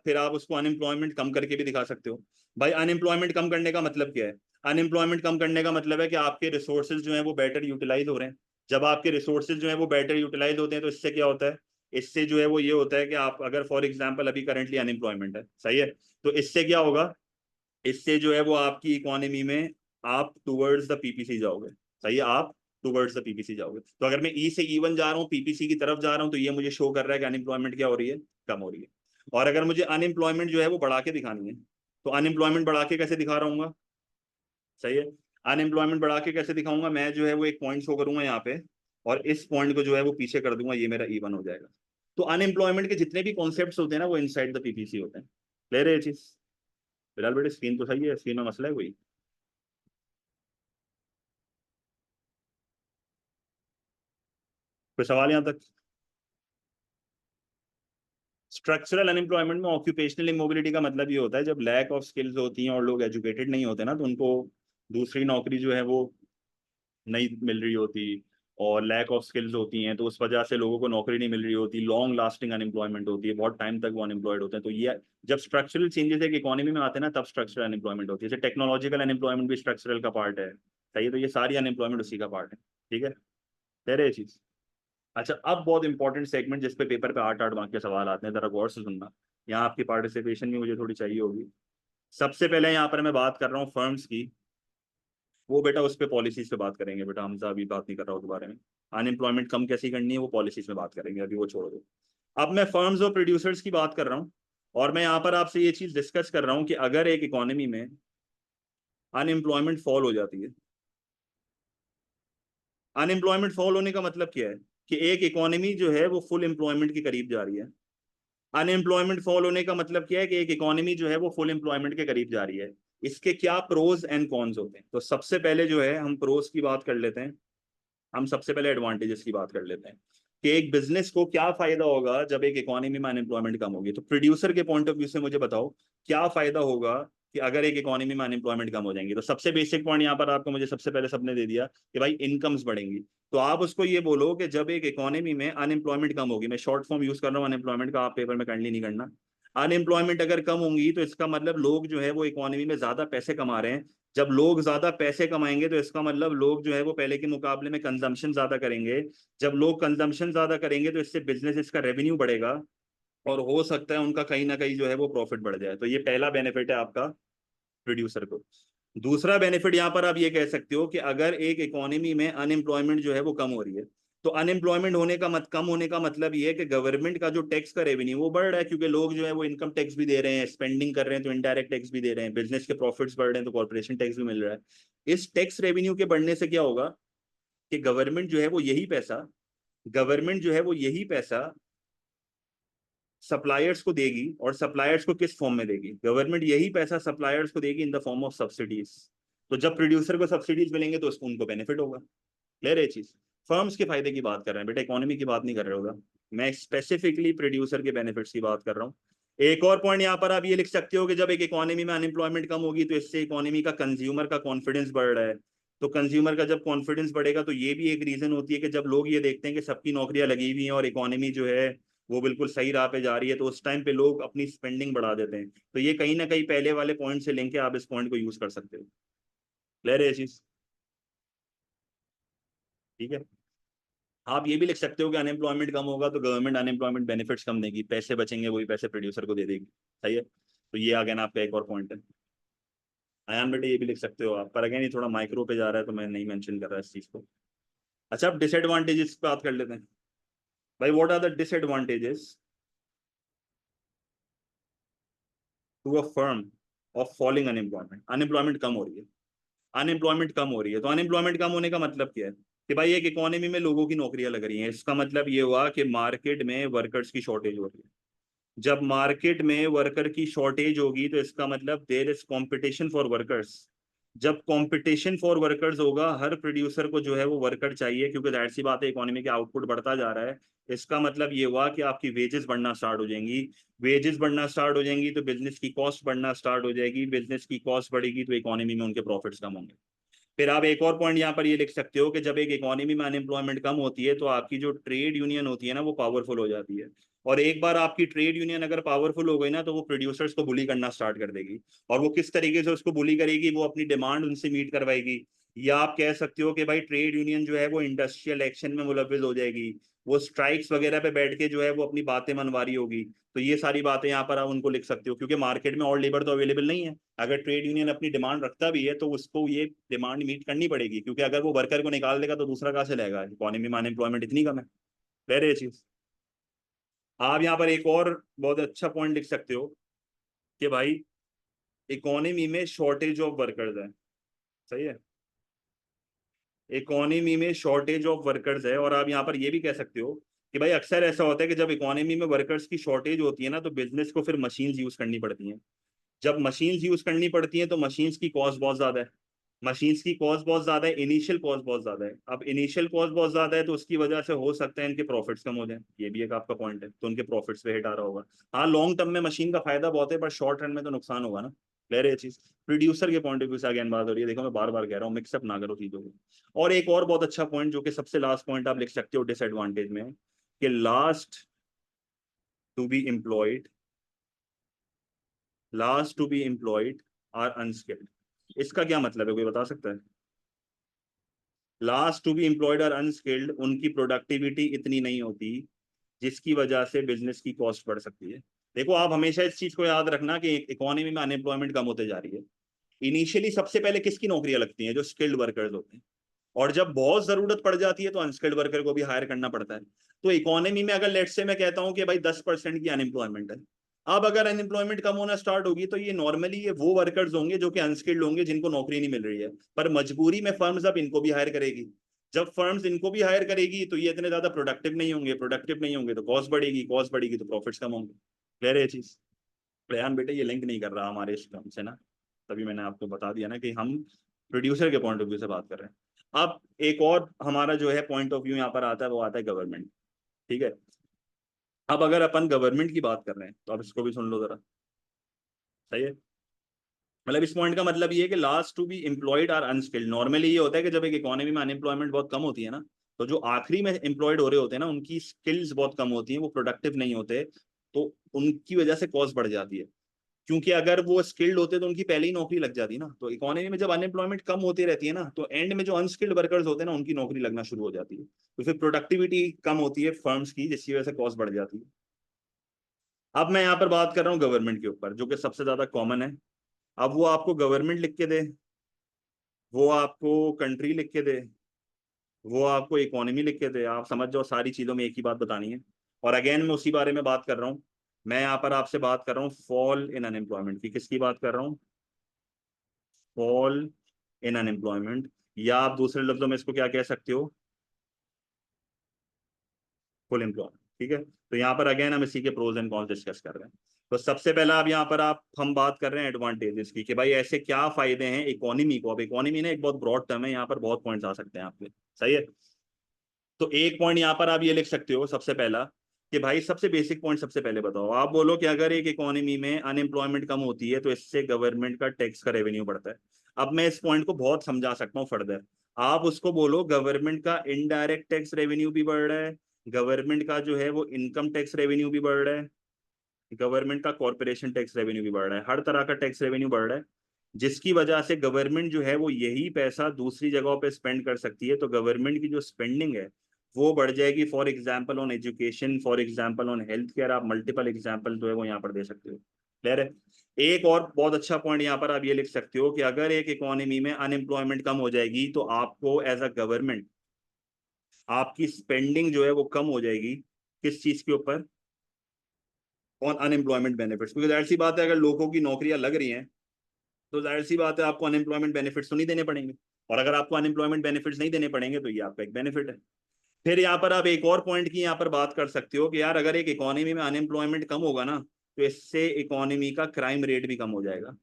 फिर आप उसको अनएम्प्लॉयमेंट कम करके भी दिखा सकते हो। भाई अनएम्प्लॉयमेंट कम करने का मतलब क्या है? अनएम्प्लॉयमेंट कम करने का मतलब है कि आपके रिसोर्सेज जो है वो बेटर यूटिलाइज हो रहे हैं। जब आपके रिसोर्सेज जो है वो बेटर यूटिलाइज होते हैं तो इससे क्या होता है? इससे जो है वो ये होता है कि आप अगर फॉर एग्जाम्पल अभी करंटली अनएम्प्लॉयमेंट है, सही है, तो इससे क्या होगा? इससे जो है वो आपकी इकोनॉमी में आप टूवर्ड्स द पीपीसी जाओगे। सही है, आप टूवर्ड्स द पीपीसी जाओगे। तो अगर मैं ई से ई1 जा रहा हूँ, पीपीसी की तरफ जा रहा हूँ, तो ये मुझे शो कर रहा है कि अनएम्प्लॉयमेंट क्या हो रही है? कम हो रही है। और अगर मुझे अनएम्प्लॉयमेंट जो है वो बढ़ा के दिखानी है, तो अनएम्प्लॉयमेंट बढ़ा के कैसे दिखा रहा हूँ? सही है। अनएम्प्लॉयमेंट बढ़ा के कैसे दिखाऊंगा? मैं जो है वो एक पॉइंट शो करूंगा यहाँ पे, और इस पॉइंट को जो है वो पीछे कर दूंगा, ये मेरा ई1 हो जाएगा। तो अनएम्प्लॉयमेंट के जितने भी कॉन्सेप्ट्स होते हैं ना वो इनसाइड द पीपीसी होते हैं। क्लियर है ये चीज? फिलहाल बेटे स्क्रीन तो सही है, स्क्रीन में मसला है कोई? कोई सवाल यहाँ तक? स्ट्रक्चरल अनएम्प्लॉयमेंट में ऑक्यूपेशनल इमोबिलिटी का मतलब ये होता है जब लैक ऑफ स्किल्स होती हैं और लोग एजुकेटेड नहीं होते ना, तो उनको दूसरी नौकरी जो है वो नहीं मिल रही होती। और लैक ऑफ स्किल्स होती हैं तो उस वजह से लोगों को नौकरी नहीं मिल रही होती। लॉन्ग लास्टिंग अनएम्प्लॉयमेंट होती है, बहुत टाइम तक वो अनएम्प्लॉयड होते हैं। तो ये जब स्ट्रक्चरल चेंजेस एक इकोनॉमी में आते हैं ना, तब स्ट्रक्चरल अनएम्प्लॉयमेंट होती है। जैसे टेक्नोलॉजिकल अनएम्प्लॉयमेंट भी स्ट्रक्चरल का पार्ट है। सही है, तो ये सारी अनएम्प्लॉयमेंट उसी का पार्ट है। ठीक है, कह रहे चीज। अच्छा, अब बहुत इंपॉर्टेंट सेगमेंट जिस पे पेपर पे 8-8 मार्क के सवाल आते हैं, जरा गौर से सुनना। यहाँ आपकी पार्टिसिपेशन भी मुझे थोड़ी चाहिए होगी। सबसे पहले यहाँ पर मैं बात कर रहा हूँ फर्म्स की। वो बेटा उस पर पॉलिसीज पे बात करेंगे बेटा, हमसे अभी बात नहीं कर रहा हूँ दोबारा में। अनएम्प्लॉयमेंट कम कैसे करनी है वो पॉलिसीज में बात करेंगे, अभी वो छोड़ दो। अब मैं फर्म्स और प्रोड्यूसर्स की बात कर रहा हूँ। और मैं यहाँ पर आपसे ये चीज डिस्कस कर रहा हूँ कि अगर एक इकोनॉमी में अनएम्प्लॉयमेंट फॉल हो जाती है। अनएम्प्लॉयमेंट फॉल होने का मतलब क्या है? कि एक इकोनॉमी जो है वो फुल एम्प्लॉयमेंट के करीब जा रही है। अनएम्प्लॉयमेंट फॉल होने का मतलब क्या है कि एक इकोनॉमी जो है वो फुल एम्प्लॉयमेंट के करीब जा रही है। इसके क्या प्रोज एंड कॉन्स होते हैं? तो सबसे पहले जो है हम प्रोज की बात कर लेते हैं, हम सबसे पहले एडवांटेजेस की बात कर लेते हैं कि एक बिजनेस को क्या फायदा होगा जब एक इकोनॉमी में अनएम्प्लॉयमेंट कम होगी। तो प्रोड्यूसर के पॉइंट ऑफ व्यू से मुझे बताओ क्या फायदा होगा कि अगर एक इकोनॉमी में अनएम्प्लॉयमेंट कम हो जाएंगी। तो सबसे बेसिक पॉइंट यहाँ पर आपको मुझे सबसे पहले सबने दे दिया कि भाई इनकम्स बढ़ेंगी। तो आप उसको ये बोलो कि जब एक इकोनॉमी में अनएम्प्लॉयमेंट कम होगी, मैं शॉर्ट फॉर्म यूज कर रहा हूँ अनएम्प्लॉयमेंट का, आप पेपर में करनी नहीं करना। अनएम्प्लॉयमेंट अगर कम होंगी तो इसका मतलब लोग जो है वो इकोनॉमी में ज्यादा पैसे कमा रहे हैं। जब लोग ज्यादा पैसे कमाएंगे तो इसका मतलब लोग जो है वो पहले के मुकाबले में कंजम्पशन ज्यादा करेंगे। जब लोग कंजम्पशन ज्यादा करेंगे तो इससे बिजनेस का रेवेन्यू बढ़ेगा और हो सकता है उनका कहीं ना कहीं जो है वो प्रॉफिट बढ़ जाए। तो ये पहला बेनिफिट है आपका प्रोड्यूसर को। दूसरा बेनिफिट यहाँ पर आप ये कह सकते हो कि अगर एक इकोनॉमी में अनएम्प्लॉयमेंट जो है वो कम हो रही है, तो अनएम्प्लॉयमेंट होने का कम होने का मतलब ये है कि गवर्नमेंट का जो टैक्स का रेवेन्यू वो बढ़ रहा है, क्योंकि लोग जो है वो इनकम टैक्स भी दे रहे हैं, स्पेंडिंग कर रहे हैं तो इनडायरेक्ट टैक्स भी दे रहे हैं, बिजनेस के प्रॉफिट्स बढ़ रहे हैं तो कॉर्पोरेशन टैक्स भी मिल रहा है। इस टैक्स रेवेन्यू के बढ़ने से क्या होगा कि गवर्नमेंट जो है वो यही पैसा सप्लायर्स को देगी। और सप्लायर्स को किस फॉर्म में देगी? गवर्नमेंट यही पैसा सप्लायर्स को देगी in the form of subsidies. तो जब प्रोड्यूसर को सब्सिडीज मिलेंगे तो उसको उनको बेनिफिट होगा। क्लियर है चीज? फर्म्स के फायदे की बात कर रहे हैं बेटा, इकोनॉमी की बात नहीं कर रहे होगा। मैं स्पेसिफिकली प्रोड्यूसर के बेनिफिट्स की बात कर रहा हूँ। एक और पॉइंट यहाँ पर आप ये लिख सकते हो कि जब एक इकोनॉमी में अनएम्प्लॉयमेंट कम होगी तो इससे इकोनॉमी का कंज्यूमर का कॉन्फिडेंस बढ़ रहा है। तो कंज्यूमर का जब कॉन्फिडेंस बढ़ेगा तो ये भी एक रीजन होती है कि जब लोग ये देखते हैं कि सबकी नौकरियां लगी हुई हैं और इकोनॉमी जो है वो बिल्कुल सही राह पे जा रही है, तो उस टाइम पे लोग अपनी स्पेंडिंग बढ़ा देते हैं। तो ये कहीं ना कहीं पहले वाले पॉइंट से लेके आप इस पॉइंट को यूज कर सकते हो। क्लियर है ये चीज? ठीक है। आप ये भी लिख सकते हो कि अनएम्प्लॉयमेंट कम होगा तो गवर्नमेंट अनएम्प्लॉयमेंट बेनिफिट्स कम देगी, पैसे बचेंगे वही पैसे प्रोड्यूसर को दे देगी। सही है? तो ये अगेन आपका एक और पॉइंट है। आयान बेटे ये भी लिख सकते हो आप, पर अगेन ये थोड़ा माइक्रो पे जा रहा है तो मैं नहीं मेंशन कर रहा इस चीज को। अच्छा, अब डिसएडवांटेजेस पे बात कर लेते हैं। भाई what are the disadvantages to a firm of falling unemployment? Unemployment कम हो रही है, अनएम्प्लॉयमेंट कम हो रही है, तो अनएम्प्लॉयमेंट कम होने का मतलब क्या है? कि भाई एक इकोनॉमी में लोगों की नौकरियां लग रही हैं, इसका मतलब ये हुआ कि मार्केट में वर्कर्स की शॉर्टेज हो रही है। जब मार्केट में वर्कर की शॉर्टेज होगी तो इसका मतलब there is competition for workers. जब कंपटीशन फॉर वर्कर्स होगा, हर प्रोड्यूसर को जो है वो वर्कर चाहिए, क्योंकि जाहिर सी बात है इकोनॉमी का आउटपुट बढ़ता जा रहा है। इसका मतलब ये हुआ कि आपकी वेजेस बढ़ना स्टार्ट हो जाएंगी। वेजेस बढ़ना स्टार्ट हो जाएंगी तो बिजनेस की कॉस्ट बढ़ना स्टार्ट हो जाएगी, बिजनेस की कॉस्ट बढ़ेगी तो इकोनॉमी में उनके प्रॉफिट्स कम होंगे। फिर आप एक और पॉइंट यहाँ पर ये लिख सकते हो कि जब एक इकोनॉमी में अनएम्प्लॉयमेंट कम होती है तो आपकी जो ट्रेड यूनियन होती है ना वो पावरफुल हो जाती है। और एक बार आपकी ट्रेड यूनियन अगर पावरफुल हो गई ना तो वो प्रोड्यूसर्स को बुली करना स्टार्ट कर देगी। और वो किस तरीके से उसको बुली करेगी? वो अपनी डिमांड उनसे मीट करवाएगी, या आप कह सकते हो कि भाई ट्रेड यूनियन जो है वो इंडस्ट्रियल एक्शन में मुलव्विज हो जाएगी। वो स्ट्राइक्स वगैरह पे बैठ के जो है वो अपनी बातें मनवा रही होगी। तो ये सारी बातें यहाँ पर आप उनको लिख सकते हो, क्योंकि मार्केट में और लेबर तो अवेलेबल नहीं है। अगर ट्रेड यूनियन अपनी डिमांड रखता भी है तो उसको ये डिमांड मीट करनी पड़ेगी, क्योंकि अगर वो वर्कर को निकाल देगा तो दूसरा कहाँ से लेगा? इकोनॉमी में अनएम्प्लॉयमेंट इतनी कम है। कह रहे चीज। आप यहाँ पर एक और बहुत अच्छा पॉइंट लिख सकते हो कि भाई इकोनॉमी में शॉर्टेज ऑफ वर्कर्स है। सही है? इकोनॉमी में शॉर्टेज ऑफ वर्कर्स है। और आप यहाँ पर ये भी कह सकते हो कि भाई अक्सर ऐसा होता है कि जब इकोनॉमी में वर्कर्स की शॉर्टेज होती है ना तो बिजनेस को फिर मशीन्स यूज करनी पड़ती हैं। जब मशीन्स यूज करनी पड़ती हैं तो मशीन्स की कॉस्ट बहुत ज्यादा है। मशीन्स की कॉस्ट बहुत ज्यादा है, इनिशियल कॉस्ट बहुत ज्यादा है। अब इनिशियल कॉस्ट बहुत ज्यादा है तो उसकी वजह से हो सकता है इनके प्रॉफिट्स कम हो जाए, ये भी एक आपका पॉइंट है, तो उनके प्रॉफिट्स पे हिट आ रहा होगा। हाँ, लॉन्ग टर्म में मशीन का फायदा बहुत है पर शॉर्ट रन में तो नुकसान होगा ना। क्लियर है ये चीज? प्रोड्यूसर के पॉइंट ऑफ व्यू से अगेन बात हो रही है, देखो मैं बार बार कह रहा हूँ मिक्सअप ना करो चीजों को। और एक और बहुत अच्छा पॉइंट जो कि सबसे लास्ट पॉइंट आप लिख सकते हो डिसएडवांटेज में, कि to be employed last to be employed are unskilled. इसका क्या मतलब है, कोई बता सकता है? Last to be employed are unskilled, उनकी प्रोडक्टिविटी इतनी नहीं होती जिसकी वजह से बिजनेस की कॉस्ट बढ़ सकती है। देखो आप हमेशा इस चीज को याद रखना कि इकोनॉमी में अनएम्प्लॉयमेंट कम होते जा रही है। इनिशियली सबसे पहले किसकी नौकरियां लगती हैं? जो स्किल्ड वर्कर्स होते हैं। और जब बहुत जरूरत पड़ जाती है तो अनस्किल्ड वर्कर को भी हायर करना पड़ता है। तो इकोनॉमी में अगर लेट्स से मैं कहता हूं कि भाई 10% की अनएम्प्लॉयमेंट है, अब अगर अनएम्प्लॉयमेंट कम होना स्टार्ट होगी तो ये नॉर्मली ये वो वर्कर्स होंगे जो कि अनस्किल्ड होंगे, जिनको नौकरी नहीं मिल रही है, पर मजबूरी में फर्म्स अब इनको भी हायर करेगी। जब फर्म्स इनको भी हायर करेगी तो ये इतने ज्यादा प्रोडक्टिव नहीं होंगे, प्रोडक्टिव नहीं होंगे तो कॉस्ट बढ़ेगी, कॉस्ट बढ़ेगी तो प्रॉफिट्स कम होंगे। क्लियर है ये चीज? रेहान बेटे ये लिंक नहीं कर रहा हमारे इस टर्म से ना, तभी मैंने आपको बता दिया ना कि हम प्रोड्यूसर के पॉइंट ऑफ व्यू से बात कर रहे हैं। अब एक और हमारा जो है पॉइंट ऑफ व्यू यहाँ पर आता है, वो आता है गवर्नमेंट। ठीक है, अब अगर अपन गवर्नमेंट की बात कर रहे हैं तो आप इसको भी सुन लो जरा। सही है, मतलब इस पॉइंट का मतलब ये है कि last to be employed are unskilled. Normally ये होता है कि जब एक इकोनॉमी में अनएम्प्लॉयमेंट बहुत कम होती है ना, तो जो आखिरी में एम्प्लॉयड हो रहे होते हैं ना, उनकी स्किल्स बहुत कम होती हैं, वो प्रोडक्टिव नहीं होते, तो उनकी वजह से कॉस्ट बढ़ जाती है। क्योंकि अगर वो स्किल्ड होते तो उनकी पहले ही नौकरी लग जाती ना। तो इकोनॉमी में जब अनएम्प्लॉयमेंट कम होती रहती है ना, तो एंड में जो अनस्किल्ड वर्कर्स होते हैं ना, उनकी नौकरी लगना शुरू हो जाती है, तो फिर प्रोडक्टिविटी कम होती है फर्म्स की, जिसकी वजह से कॉस्ट बढ़ जाती है। अब मैं यहाँ पर बात कर रहा हूँ गवर्नमेंट के ऊपर, जो कि सबसे ज्यादा कॉमन है। अब वो आपको गवर्नमेंट लिख के दे, वो आपको कंट्री लिख के दे, वो आपको इकोनॉमी लिख के दे, आप समझ जाओ सारी चीजों में एक ही बात बतानी है। और अगेन मैं उसी बारे में बात कर रहा हूँ। मैं यहाँ पर आपसे बात कर रहा हूँ फॉल इन अनएम्प्लॉयमेंट की। किसकी बात कर रहा हूँ? फॉल इन अनएम्प्लॉयमेंट, या आप दूसरे लफ्जों में इसको क्या कह सकते हो? Full employment. ठीक है, तो यहाँ पर अगेन हम इसी के प्रोज एंड कॉन्स डिस्कस कर रहे हैं। तो सबसे पहला अब यहाँ पर हम बात कर रहे हैं एडवांटेजेस की, कि भाई ऐसे क्या फायदे हैं इकोनॉमी को। अब इकोनॉमी ना एक बहुत ब्रॉड टर्म है, यहाँ पर बहुत पॉइंट्स आ सकते हैं आपके। सही है, तो एक पॉइंट यहाँ पर आप ये लिख सकते हो सबसे पहला, कि भाई सबसे बेसिक पॉइंट सबसे पहले बताओ। आप बोलो कि अगर एक इकोनॉमी में अनएम्प्लॉयमेंट कम होती है तो इससे गवर्नमेंट का टैक्स का रेवेन्यू बढ़ता है। अब मैं इस पॉइंट को बहुत समझा सकता हूँ फर्दर। आप उसको बोलो गवर्नमेंट का इनडायरेक्ट टैक्स रेवेन्यू भी बढ़ रहा है, गवर्नमेंट का जो है वो इनकम टैक्स रेवेन्यू भी बढ़ रहा है, गवर्नमेंट का कॉर्पोरेशन टैक्स रेवेन्यू भी बढ़ रहा है, हर तरह का टैक्स रेवेन्यू बढ़ रहा है, जिसकी वजह से गवर्नमेंट जो है वो यही पैसा दूसरी जगहों पे स्पेंड कर सकती है। तो गवर्नमेंट की जो स्पेंडिंग है वो बढ़ जाएगी, for example on education, for example on health care. आप मल्टीपल एग्जाम्पल जो है वो यहाँ पर दे सकते हो। क्लियर है? एक और बहुत अच्छा पॉइंट यहाँ पर आप ये लिख सकते हो कि अगर एक इकोनॉमी में अनएम्प्लॉयमेंट कम हो जाएगी तो आपको एज अ गवर्नमेंट आपकी स्पेंडिंग जो है वो कम हो जाएगी। किस चीज के ऊपर? On unemployment benefits. क्योंकि जाहिर सी बात है अगर लोगों की नौकरियां लग रही हैं तो जाहिर सी बात है आपको अनएम्प्लॉयमेंट बेनिफिट्स तो नहीं देने पड़ेंगे, और अगर आपको अनएम्प्लॉयमेंट बेनिफिट्स नहीं देने पड़ेंगे तो ये आपका एक बेनिफिट है। फिर यहाँ पर आप एक और पॉइंट की यहाँ पर बात कर सकते हो कि यार अगर एक इकोनॉमी में अनएम्प्लॉयमेंट कम होगा ना, तो इससे इकोनॉमी का क्राइम रेट भी कम हो जाएगा।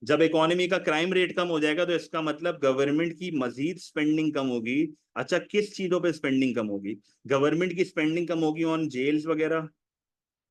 जब इकोनॉमी का क्राइम रेट कम हो जाएगा तो इसका मतलब गवर्नमेंट की मजीद स्पेंडिंग कम होगी। अच्छा, किस चीजों पे स्पेंडिंग कम होगी? गवर्नमेंट की स्पेंडिंग कम होगी ऑन जेल्स वगैरह,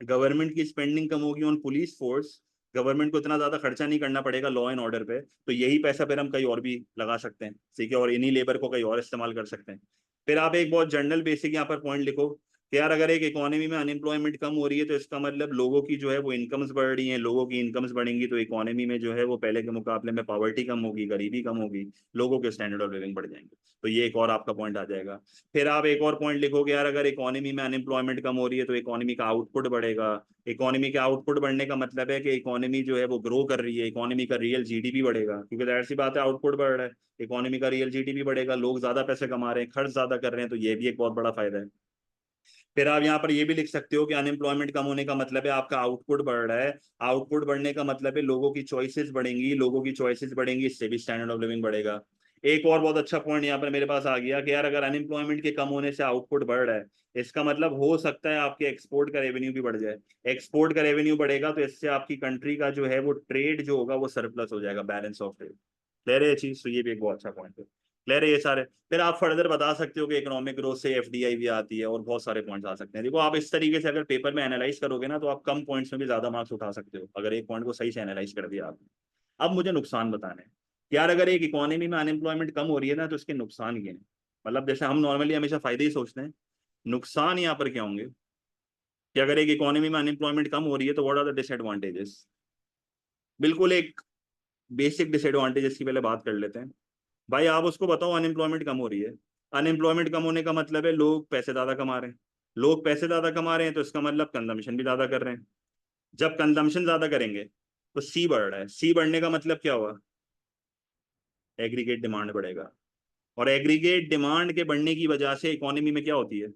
गवर्नमेंट की स्पेंडिंग कम होगी ऑन पुलिस फोर्स। गवर्नमेंट को इतना ज्यादा खर्चा नहीं करना पड़ेगा लॉ एंड ऑर्डर पे, तो यही पैसा फिर हम कहीं और भी लगा सकते हैं। ठीक है, और इन्हीं लेबर को कहीं और इस्तेमाल कर सकते हैं। फिर आप एक बहुत जनरल बेसिक यहाँ पर पॉइंट लिखो कि यार अगर एक इकोनॉमी में अनएम्प्लॉयमेंट कम हो रही है तो इसका मतलब लोगों की जो है वो इनकम्स बढ़ रही हैं। लोगों की इनकम्स बढ़ेंगी तो इकोनॉमी में जो है वो पहले के मुकाबले में पॉवर्टी कम होगी, गरीबी कम होगी, लोगों के स्टैंडर्ड ऑफ लिविंग बढ़ जाएंगे। तो ये एक और आपका पॉइंट आ जाएगा। फिर आप एक और पॉइंट लिखोगे यार अगर इकोनॉमी में अनएम्प्लॉयमेंट कम हो रही है तो इकोनॉमी का आउटपुट बढ़ेगा। इकोनॉमी के आउटपुट बढ़ने का मतलब है कि इकोनॉमी जो है वो ग्रो कर रही है, इकोनॉमी का रियल जीडीपी बढ़ेगा, क्योंकि जाहिर सी बात है आउटपुट बढ़ रहा है, इकोनॉमी का रियल जीडीपी बढ़ेगा, लोग ज्यादा पैसे कमा रहे हैं, खर्च ज्यादा कर रहे हैं, तो ये भी एक बहुत बड़ा फायदा है। फिर आप यहाँ पर ये भी लिख सकते हो कि अनएम्प्लॉयमेंट कम होने का मतलब है आपका आउटपुट बढ़ रहा है। आउटपुट बढ़ने का मतलब है लोगों की चॉइसेस बढ़ेंगी, लोगों की चॉइसेस बढ़ेंगी, इससे भी स्टैंडर्ड ऑफ लिविंग बढ़ेगा। एक और बहुत अच्छा पॉइंट यहाँ पर मेरे पास आ गया कि यार अगर अनएम्प्लॉयमेंट के कम होने से आउटपुट बढ़ रहा है, इसका मतलब हो सकता है आपके एक्सपोर्ट का रेवेन्यू भी बढ़ जाए। एक्सपोर्ट का रेवेन्यू बढ़ेगा तो इससे आपकी कंट्री का जो है वो ट्रेड जो होगा वो सरप्लस हो जाएगा, बैलेंस ऑफ ट्रेड। क्लियर है ये चीज? तो ये भी एक बहुत अच्छा पॉइंट है। क्लियर है ये सारे? फिर आप फर्दर बता सकते हो कि इकोनॉमिक ग्रोथ से एफडीआई भी आती है, और बहुत सारे पॉइंट्स आ सकते हैं। देखो आप इस तरीके से अगर पेपर में एनालाइज करोगे ना तो आप कम पॉइंट्स में भी ज्यादा मार्क्स उठा सकते हो, अगर एक पॉइंट को सही से एनालाइज कर दिया आपने। अब मुझे नुकसान बताने हैं कि यार अगर एक इकोनॉमी में अनएम्प्लॉयमेंट कम हो रही है ना तो इसके नुकसान क्या हैं। मतलब जैसे हम नॉर्मली हमेशा फायदे ही सोचते हैं, नुकसान यहाँ पर क्या होंगे? कि अगर एक इकोनॉमी में अनएम्प्लॉयमेंट कम हो रही है तो व्हाट आर द डिसएडवांटेजेस। बिल्कुल एक बेसिक डिसएडवांटेजेस की पहले बात कर लेते हैं। भाई आप उसको बताओ अनएम्प्लॉयमेंट कम हो रही है, अनएम्प्लॉयमेंट कम होने का मतलब है लोग पैसे ज्यादा कमा रहे हैं। लोग पैसे ज्यादा कमा रहे हैं तो इसका मतलब कंजम्पशन भी ज्यादा कर रहे हैं। जब कंजम्पशन ज्यादा करेंगे तो सी बढ़ रहा है, सी बढ़ने का मतलब क्या हुआ? एग्रीगेट डिमांड बढ़ेगा, और एग्रीगेट डिमांड के बढ़ने की वजह से इकोनॉमी में क्या होती है?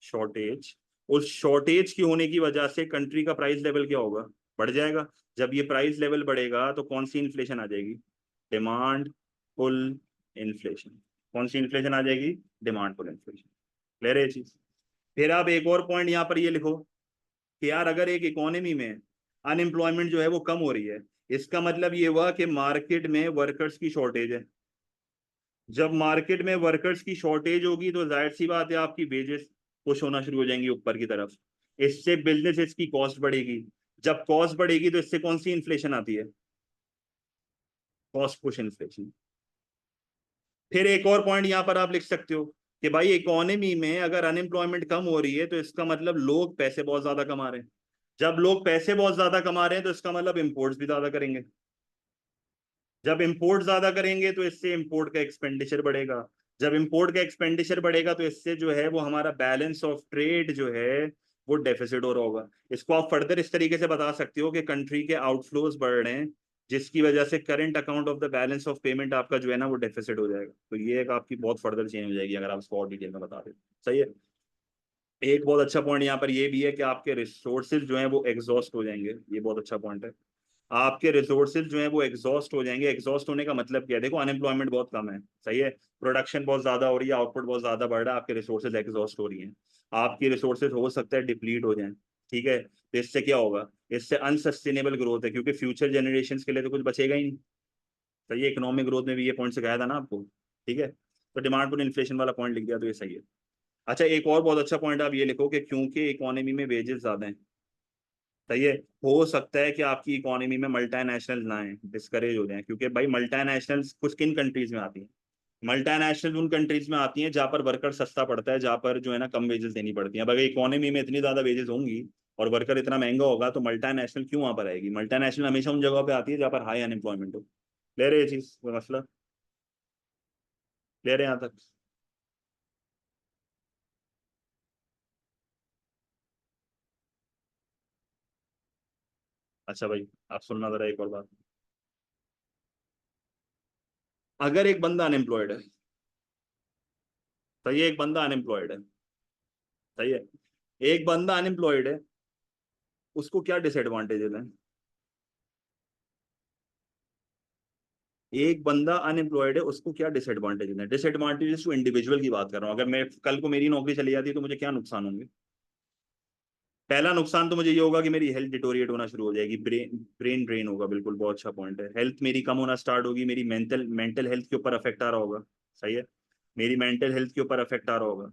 शॉर्टेज। उस शॉर्टेज की होने की वजह से कंट्री का प्राइस लेवल क्या होगा? बढ़ जाएगा। जब ये प्राइस लेवल बढ़ेगा तो कौन सी इन्फ्लेशन आ जाएगी? Demand pull inflation. कौन सी इन्फ्लेशन आ जाएगी? Demand pull inflation. क्लियर है ये चीज? फिर आप एक और पॉइंट यहाँ पर ये लिखो कि यार अगर एक इकोनॉमी में अनएम्प्लॉयमेंट जो है वो कम हो रही है, इसका मतलब ये हुआ कि मार्केट में वर्कर्स की शॉर्टेज है। जब मार्केट में वर्कर्स की शॉर्टेज होगी तो जाहिर सी बात है आपकी वेजेस पुश होना शुरू हो जाएंगी ऊपर की तरफ। इससे बिजनेसेस की कॉस्ट बढ़ेगी। जब कॉस्ट बढ़ेगी तो इससे कौन सी इन्फ्लेशन आती है? Cost push inflation. फिर एक और पॉइंट यहां पर आप लिख सकते हो कि भाई इकोनॉमी में अगर अनएम्प्लॉयमेंट कम हो रही है तो इसका मतलब लोग पैसे बहुत ज्यादा कमा रहे हैं। जब लोग पैसे बहुत ज्यादा कमा रहे हैं तो इसका मतलब इम्पोर्ट्स भी ज्यादा करेंगे। जब इंपोर्ट ज्यादा करेंगे तो इससे इंपोर्ट का एक्सपेंडिचर बढ़ेगा। जब इंपोर्ट का एक्सपेंडिचर बढ़ेगा तो इससे जो है वो हमारा बैलेंस ऑफ ट्रेड जो है वो डेफिसिट हो रहा होगा। इसको आप फर्दर इस तरीके से बता सकते हो कि कंट्री के आउटफ्लोज बढ़ रहे हैं, जिसकी वजह से current account of the balance of payment आपका जो है ना वो डेफिसिट हो जाएगा। तो ये एक आपकी बहुत फर्दर चेंज हो जाएगी अगर आप इसको और डिटेल में बता दें। सही है। एक बहुत अच्छा पॉइंट यहाँ पर ये भी है कि आपके रिसोर्सेज जो है वो एग्जॉस्ट हो जाएंगे। ये बहुत अच्छा पॉइंट है। आपके रिसोर्सेज जो है वो एग्जॉस्ट हो जाएंगे। एग्जॉस्ट होने का मतलब क्या है? देखो अनएम्प्लॉयमेंट बहुत कम है, सही है, प्रोडक्शन बहुत ज्यादा हो रही है, आउटपुट बहुत ज्यादा बढ़ रहा है, आपके रिसोर्सेज एग्जॉस्ट हो रही हैं। आपकी रिसोर्सेज हो सकता है डिप्लीट हो जाए। ठीक है, तो इससे क्या होगा? इससे अनसस्टेनेबल ग्रोथ है, क्योंकि फ्यूचर जनरेशन के लिए तो कुछ बचेगा ही नहीं। सही है, इकोनॉमिक ग्रोथ में भी ये पॉइंट सिखाया था ना आपको। ठीक है, तो डिमांड पुल इन्फ्लेशन वाला पॉइंट लिख दिया तो ये सही है। अच्छा, एक और बहुत अच्छा पॉइंट आप ये लिखो कि क्योंकि इकोनॉमी में वेजेस ज्यादा हैं। सही है। हो सकता है कि आपकी इकोनॉमी में मल्टानेशनल ना आए, डिस्करेज हो जाए, क्योंकि भाई मल्टानेशनल्स कुछ किन कंट्रीज में आती हैं? मल्टानेशनल उन कंट्रीज में आती हैं जहां पर वर्कर सस्ता पड़ता है, जहां पर जो है ना कम वेजेस देनी पड़ती हैं। अब अगर इकोनॉमी में इतनी ज्यादा वेजेस होंगी और वर्कर इतना महंगा होगा तो मल्टानेशनल क्यों वहां पर आएगी? मल्टानेशनल हमेशा उन जगहों पे आती है जहां पर हाई अनएम्प्लॉयमेंट हो। ले रहे ये चीज कोई मसला? ले रहे यहाँ तक? अच्छा भाई, आप सुनना जरा एक और बात। अगर एक बंदा अनएम्प्लॉयड है, सही है, एक बंदा अनएम्प्लॉयड है, सही है, एक बंदा अनएम्प्लॉयड है, उसको क्या डिसएडवांटेजेस हैं? एक बंदा अनएम्प्लॉयड है, उसको क्या डिसएडवांटेजेस हैं? डिसएडवांटेजेस टू इंडिविजुअल की बात कर रहा हूँ। अगर मैं कल को मेरी नौकरी चली जाती है तो मुझे क्या नुकसान होंगे? पहला नुकसान तो मुझे ये होगा कि मेरी हेल्थ डिटोरिएट होना शुरू हो जाएगी, ब्रेन ब्रेन ड्रेन होगा। बिल्कुल, बहुत अच्छा पॉइंट है। हेल्थ मेरी कम होना स्टार्ट होगी, मेरी मेंटल मेंटल हेल्थ के ऊपर अफेक्ट आ रहा होगा। सही है, मेरी मेंटल हेल्थ के ऊपर अफेक्ट आ रहा होगा।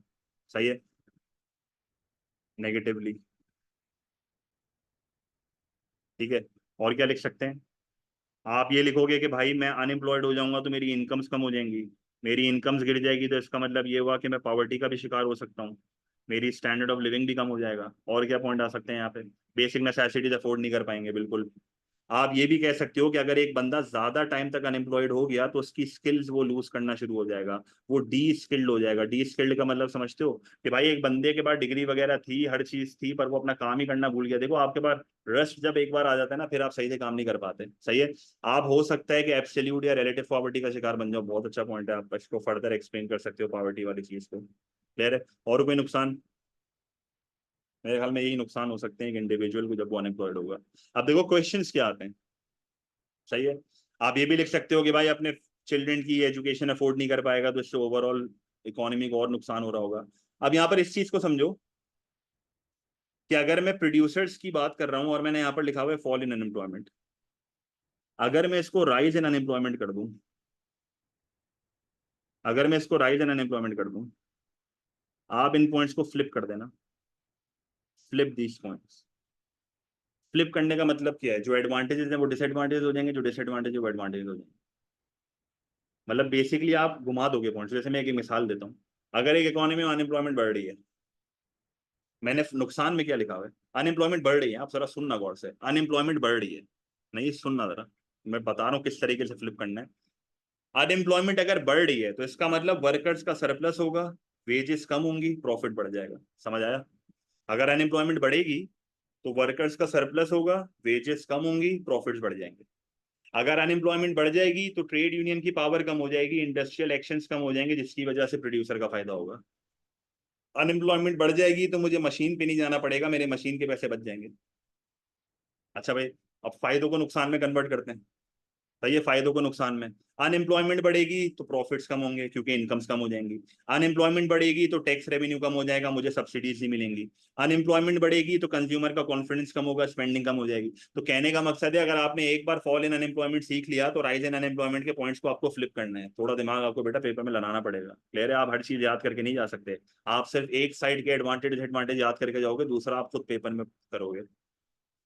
सही है, नेगेटिवली। ठीक है, और क्या लिख सकते हैं? आप ये लिखोगे कि भाई मैं अनएम्प्लॉयड हो जाऊंगा तो मेरी इनकम्स कम हो जाएंगी। मेरी इनकम्स गिर जाएगी तो इसका मतलब ये हुआ कि मैं पॉवर्टी का भी शिकार हो सकता हूँ। मेरी स्टैंडर्ड ऑफ लिविंग भी कम हो जाएगा। और क्या पॉइंट आ सकते हैं यहाँ पे? बेसिक नेसेसिटीज अफोर्ड नहीं कर पाएंगे, बिल्कुल। आप ये भी कह सकते हो कि अगर एक बंदा ज्यादा टाइम तक अनएम्प्लॉयड हो गया तो उसकी स्किल्स वो लूज करना शुरू हो जाएगा। वो डी स्किल्ड हो जाएगा। डी स्किल्ड का मतलब समझते हो कि भाई एक बंदे के पास डिग्री वगैरह थी, हर चीज थी, पर वो अपना काम ही करना भूल गया। देखो आपके पास रस्ट जब एक बार आ जाता है ना, फिर आप सही से काम नहीं कर पाते। सही है। आप हो सकता है कि एब्सोल्यूट या रिलेटिव पॉवर्टी का शिकार बन जाओ। बहुत अच्छा पॉइंट है, आप इसको फर्दर एक्सप्लेन कर सकते हो पॉवर्टी वाली चीज को। क्लियर है? और कोई नुकसान? मेरे ख्याल में यही नुकसान हो सकते हैं एक इंडिविजुअल को जब वो अनएम्प्लॉयड होगा। अब देखो क्वेश्चंस क्या आते हैं। सही है। आप ये भी लिख सकते हो कि भाई अपने चिल्ड्रन की एजुकेशन अफोर्ड नहीं कर पाएगा तो इससे ओवरऑल इकोनॉमी को और नुकसान हो रहा होगा। अब यहाँ पर इस चीज को समझो कि अगर मैं प्रोड्यूसर्स की बात कर रहा हूं और मैंने यहाँ पर लिखा हुआ है फॉल इन अनएम्प्लॉयमेंट, अगर मैं इसको राइज इन अनएम्प्लॉयमेंट कर दूं, अगर मैं इसको राइज इन अनएम्प्लॉयमेंट कर दूं, आप इन पॉइंट्स को फ्लिप कर देना। Flip these points. फ्लिप करने का मतलब क्या है? जो एडवांटेजेस है वो डिसएडवांटेज हो जाएंगे, जो डिसएडवांटेज है वो एडवांटेज हो जाएंगे। मतलब बेसिकली आप घुमा दोगे पॉइंट्स। जैसे मैं एक मिसाल देता हूँ। अगर एक इकोनॉमी में अनएम्प्लॉयमेंट बढ़ रही है, मैंने नुकसान में क्या लिखा हुआ है? अनएम्प्लॉयमेंट बढ़ रही है। आप जरा सुनना गौर से, अनएम्प्लॉयमेंट बढ़ रही है। नहीं, सुनना जरा, मैं बता रहा हूँ किस तरीके से फ्लिप करना है। अनएम्प्लॉयमेंट अगर बढ़ रही है तो इसका मतलब वर्कर्स का सरप्लस होगा, वेजेस कम होंगी, प्रॉफिट बढ़ जाएगा। समझ आया? अगर अनएम्प्लॉयमेंट बढ़ेगी तो वर्कर्स का सरप्लस होगा, वेजेस कम होंगी, प्रॉफिट्स बढ़ जाएंगे। अगर अनएम्प्लॉयमेंट बढ़ जाएगी तो ट्रेड यूनियन की पावर कम हो जाएगी, इंडस्ट्रियल एक्शंस कम हो जाएंगे, जिसकी वजह से प्रोड्यूसर का फायदा होगा। अनएम्प्लॉयमेंट बढ़ जाएगी तो मुझे मशीन पे नहीं जाना पड़ेगा, मेरे मशीन के पैसे बच जाएंगे। अच्छा भाई, अब फायदों को नुकसान में कन्वर्ट करते हैं। तो ये फायदों को नुकसान में, अनएम्प्लॉयमेंट बढ़ेगी तो प्रॉफिट्स कम होंगे क्योंकि इनकम्स कम हो जाएंगी, अनएम्प्लॉयमेंट बढ़ेगी तो टैक्स रेवेन्यू कम हो जाएगा, मुझे सब्सिडीज नहीं मिलेंगी, अनएम्प्लॉयमेंट बढ़ेगी तो कंज्यूमर का कॉन्फिडेंस कम होगा, स्पेंडिंग कम हो जाएगी। तो कहने का मकसद है अगर आपने एक बार फॉल इन अनएम्प्लॉयमेंट सीख लिया तो राइज इन अनएम्प्लॉयमेंट के पॉइंट्स को आपको फ्लिप करना है, थोड़ा दिमाग आपको बेटा पेपर में लगाना पड़ेगा। क्लियर है? आप हर चीज याद करके नहीं जा सकते, आप सिर्फ एक साइड के एडवांटेज डिसएडवांटेज याद करके जाओगे, दूसरा आप खुद पेपर में करोगे।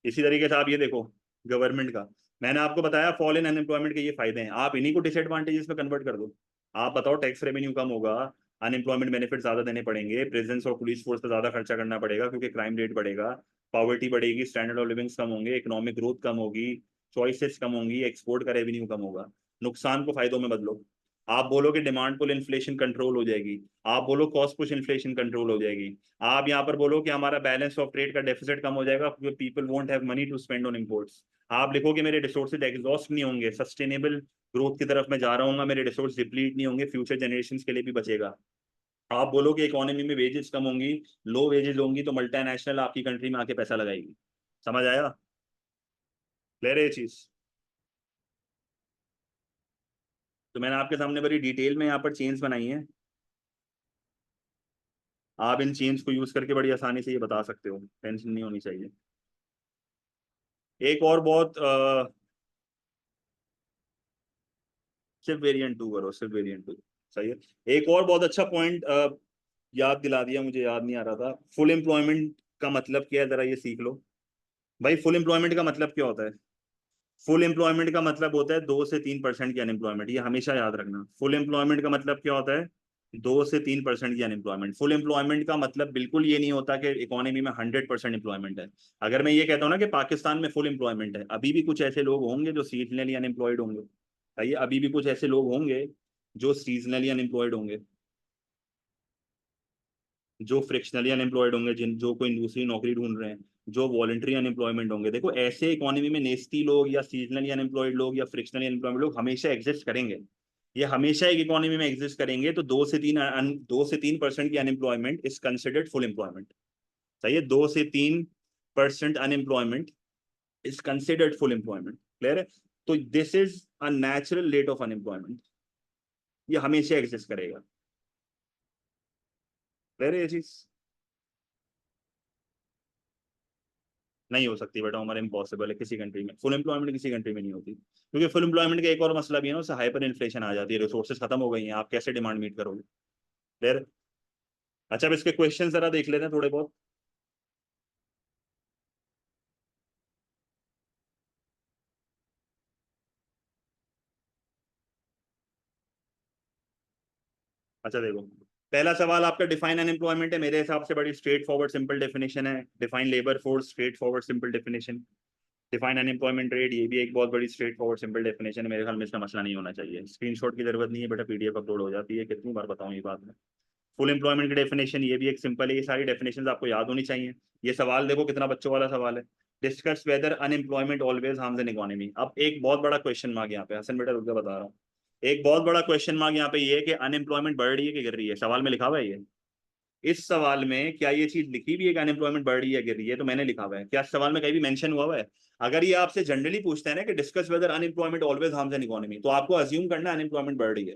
इसी तरीके से आप ये देखो गवर्नमेंट का, मैंने आपको बताया फॉल इन अनएम्प्लॉयमेंट के ये फायदे हैं, आप इन्हीं को डिसएडवांटेजेस में कन्वर्ट कर दो। आप बताओ टैक्स रेवेन्यू कम होगा, अनएम्प्लॉयमेंट बेनिफिट ज्यादा देने पड़ेंगे, प्रेजेंस और पुलिस फोर्स पर ज्यादा खर्चा करना पड़ेगा क्योंकि क्राइम रेट बढ़ेगा, पॉवर्टी बढ़ेगी, स्टैंडर्ड ऑफ लिविंग कम होंगे, इकोनॉमिक ग्रोथ कम होगी, चॉइसेस कम होंगी, एक्सपोर्ट का रेवेन्यू कम होगा। नुकसान को फायदों में बदलो, आप बोलो कि डिमांड पुल इन्फ्लेशन कंट्रोल हो जाएगी, आप बोलो कॉस्ट पुश इन्फ्लेशन कंट्रोल हो जाएगी, आप यहाँ पर बोलो कि हमारा बैलेंस ऑफ ट्रेड का डेफिसिट कम हो जाएगा क्योंकि people won't have money to spend on imports, आप लिखो कि मेरे रिसोर्सेज एग्जॉस्ट नहीं होंगे, सस्टेनेबल ग्रोथ की तरफ मैं जा रहा हूँ, मेरे रिसोर्स डिप्लीट नहीं होंगे, फ्यूचर जनरेशन के लिए भी बचेगा। आप बोलो कि इकोनॉमी में वेजेस कम होंगी, लो वेजेस होंगी तो मल्टीनेशनल आपकी कंट्री में आके पैसा लगाएगी। समझ आया? क्लियर है ये चीज? तो मैंने आपके सामने बड़ी डिटेल में यहाँ पर चेन्स बनाई है, आप इन चेन्स को यूज करके बड़ी आसानी से ये बता सकते हो, टेंशन नहीं होनी चाहिए। एक और बहुत सिर्फ वेरिएंट टू करो, सिर्फ वेरिएंट टू। सही है। एक और बहुत अच्छा पॉइंट याद दिला दिया, मुझे याद नहीं आ रहा था, फुल एम्प्लॉयमेंट का मतलब क्या है, जरा ये सीख लो भाई। फुल एम्प्लॉयमेंट का मतलब क्या होता है? फुल एम्प्लॉयमेंट का मतलब होता है 2 से 3% की अनएम्प्लॉयमेंट, ये हमेशा याद रखना। फुल एम्प्लॉयमेंट का मतलब क्या होता है? 2 से 3% की अनएम्प्लॉयमेंट। फुल एम्प्लॉयमेंट का मतलब बिल्कुल ये नहीं होता कि इकोनॉमी में 100% एम्प्लॉयमेंट है। अगर मैं ये कहता हूँ ना कि पाकिस्तान में फुल एम्प्लॉयमेंट है, अभी भी कुछ ऐसे लोग होंगे जो सीजनली अनएम्प्लॉयड होंगे। भाई अभी भी कुछ ऐसे लोग होंगे जो सीजनली अनएम्प्लॉयड होंगे, जो फ्रिक्शनली अनएम्प्लॉयड होंगे, जिन जो कोई दूसरी नौकरी ढूंढ रहे हैं, जो वॉलंटरी अनएम्प्लॉयमेंट होंगे। देखो ऐसे इकोनॉमी में नेस्टी लोग या सीजनली अनएम्प्लॉयड लोग या फ्रिक्शनली अनएम्प्लॉयड लोग हमेशा एग्जिस्ट करेंगे, ये हमेशा एक इकोनॉमी में एग्जिस्ट करेंगे। तो 2 से 3% की unemployment is considered full employment. सही है? 2 से 3% unemployment is considered full employment. Clear है? तो this is a natural rate of unemployment, ये हमेशा एग्जिस्ट करेगा। क्लियर है ये चीज? नहीं हो सकती बेटा, हमारे इम्पॉसिबल है, किसी कंट्री में फुल एम्प्लॉयमेंट किसी कंट्री में नहीं होती, क्योंकि फुल एम्प्लॉयमेंट का एक और मसला भी है ना, उससे हाइपर इन्फ्लेशन आ जाती है, रिसोर्सेज खत्म हो गई हैं, आप कैसे डिमांड मीट करोगे? फिर अच्छा, अब इसके क्वेश्चन जरा देख लेते हैं थोड़े बहुत। अच्छा देखो, पहला सवाल आपका डिफाइन अनएम्प्लॉयमेंट है, मेरे हिसाब से बड़ी स्ट्रेट फॉरवर्ड सिंपल डेफिनेशन है। Define labour force, straight forward simple definition. Define unemployment rate, ये भी एक बहुत बड़ी स्ट्रेट फॉरवर्ड सिंपल डेफिनेशन है, मेरे ख्याल में इसका मसला नहीं होना चाहिए, स्क्रीनशॉट की जरूरत नहीं है बेटा, पीडीएफ अपलोड हो जाती है, कितनी बार बताऊं ये बात में। फुल एम्प्लॉयमेंट की डेफिनेशन ये भी एक सिंपल है, ये सारी डेफिनेशन आपको याद होनी चाहिए। ये सवाल देखो कितना बच्चों वाला सवाल है, discuss whether unemployment always harms an economy. अब एक बहुत बड़ा क्वेश्चन मार्क यहाँ पे, हसन बेटा रुक जा बता रहा हूँ, एक बहुत बड़ा क्वेश्चन मार्क यहाँ पे ये है कि अनएम्प्लॉयमेंट बढ़ रही है कि गिर रही है, सवाल में लिखा हुआ है ये। इस सवाल में क्या ये चीज लिखी भी है कि अनएम्प्लॉयमेंट बढ़ रही है गिर रही है? तो मैंने लिखा हुआ है, क्या सवाल में कहीं भी मेंशन हुआ हुआ है? अगर ये आपसे जनरली पूछता है ना कि discuss whether unemployment always harms an economy, तो आपको अज्यूम करना है अनएम्प्लॉयमेंट बढ़ रही है,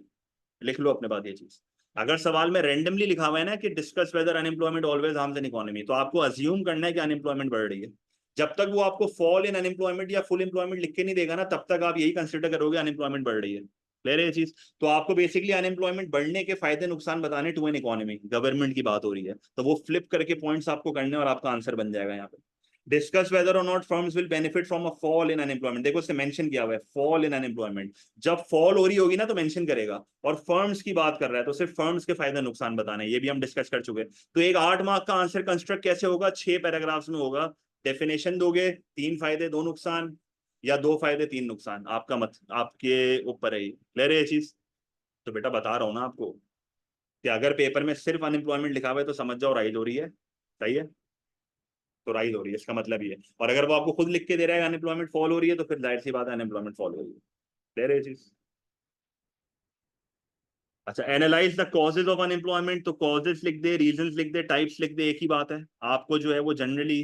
लिख लो अपने बात ये चीज। अगर सवाल में रेंडमली लिखा हुआ है ना कि discuss whether unemployment always harms an economy, तो आपको अज्यूम करना है कि अनएम्प्लॉयमेंट बढ़ रही है। जब तक वो आपको फॉल इन अनएम्प्लॉयमेंट या फुल एम्प्लॉयमेंट लिख के नहीं देगा ना, तब तक आप यही कंसिडर करोगे अनएम्प्लॉयमेंट बढ़ रही है। क्लियर है ये चीज? तो आपको बेसिकली अनएम्प्लॉयमेंट बढ़ने के फायदे नुकसान बताने टू एन इकोनॉमी, गवर्नमेंट की बात हो रही है, तो वो फ्लिप करके पॉइंट्स आपको करने और आपका आंसर बन जाएगा यहाँ पे। डिस्कस वेदर और not firms will benefit from a fall in unemployment, देखो उससे मेंशन किया हुआ है फॉल इन अनएम्प्लॉयमेंट, जब फॉल हो रही होगी ना तो मेंशन करेगा, और फर्म्स की बात कर रहा है तो सिर्फ फर्म्स के फायदे नुकसान बताने, ये भी हम डिस्कस कर चुके हैं। तो एक 8 मार्क का आंसर कंस्ट्रक्ट कैसे होगा? 6 पैराग्राफ्स में होगा। डेफिनेशन दोगे, 3 फायदे 2 नुकसान, या 2 फायदे 3 नुकसान, आपका मत आपके ऊपर है। क्लियर है ये चीज? तो बेटा बता रहा हूँ ना आपको कि अगर पेपर में सिर्फ अनएम्प्लॉयमेंट लिखा हुआ है तो समझ जाओ राइज हो रही है। सही है? तो राइज हो रही है इसका मतलब ये है, और अगर वो आपको खुद लिख के दे रहा है अनएम्प्लॉयमेंट फॉल हो रही है, तो फिर जाहिर सी बात है अनएम्प्लॉयमेंट फॉल हो रही है। क्लियर है ये चीज? अच्छा, analyse the causes of unemployment, तो कॉजेज लिख दे, रीजंस लिख दे, टाइप्स लिख दे, एक ही बात है। आपको जो है वो जनरली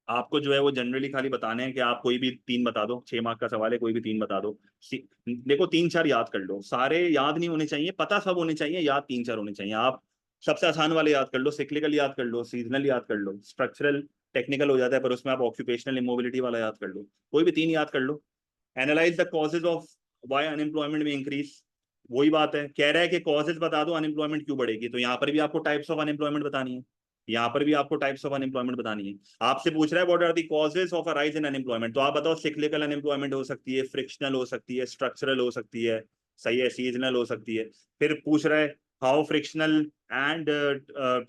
आपको जो है वो जनरली खाली बताने हैं कि आप कोई भी तीन बता दो, 6 मार्क का सवाल है, कोई भी तीन बता दो। देखो तीन चार याद कर लो, सारे याद नहीं होने चाहिए, पता सब होने चाहिए, याद तीन चार होने चाहिए। आप सबसे आसान वाले याद कर लो, सिक्लिकल याद कर लो, सीजनल याद कर लो, स्ट्रक्चरल टेक्निकल हो जाता है पर उसमें आप ऑक्यूपेशनल इमोबिलिटी वाला याद कर लो, कोई भी तीन याद कर लो। Analyse the causes of why unemployment में इंक्रीज, वही बात है, कह रहा है कि कॉजेज बता दो अनएम्प्लॉयमेंट क्यों बढ़ेगी, तो यहाँ पर भी आपको टाइप्स ऑफ अनएम्प्लॉयमेंट बतानी है, यहाँ पर भी आपको टाइप्स ऑफ अनएम्प्लॉयमेंट बतानी है। आपसे पूछ रहा है what are the causes of a rise in unemployment, तो आप बताओ सिक्लिकल अनएम्प्लॉयमेंट हो सकती है, फ्रिक्शनल हो सकती है, स्ट्रक्चरल हो सकती है, सही है, सीजनल हो सकती है। फिर पूछ रहा है how frictional and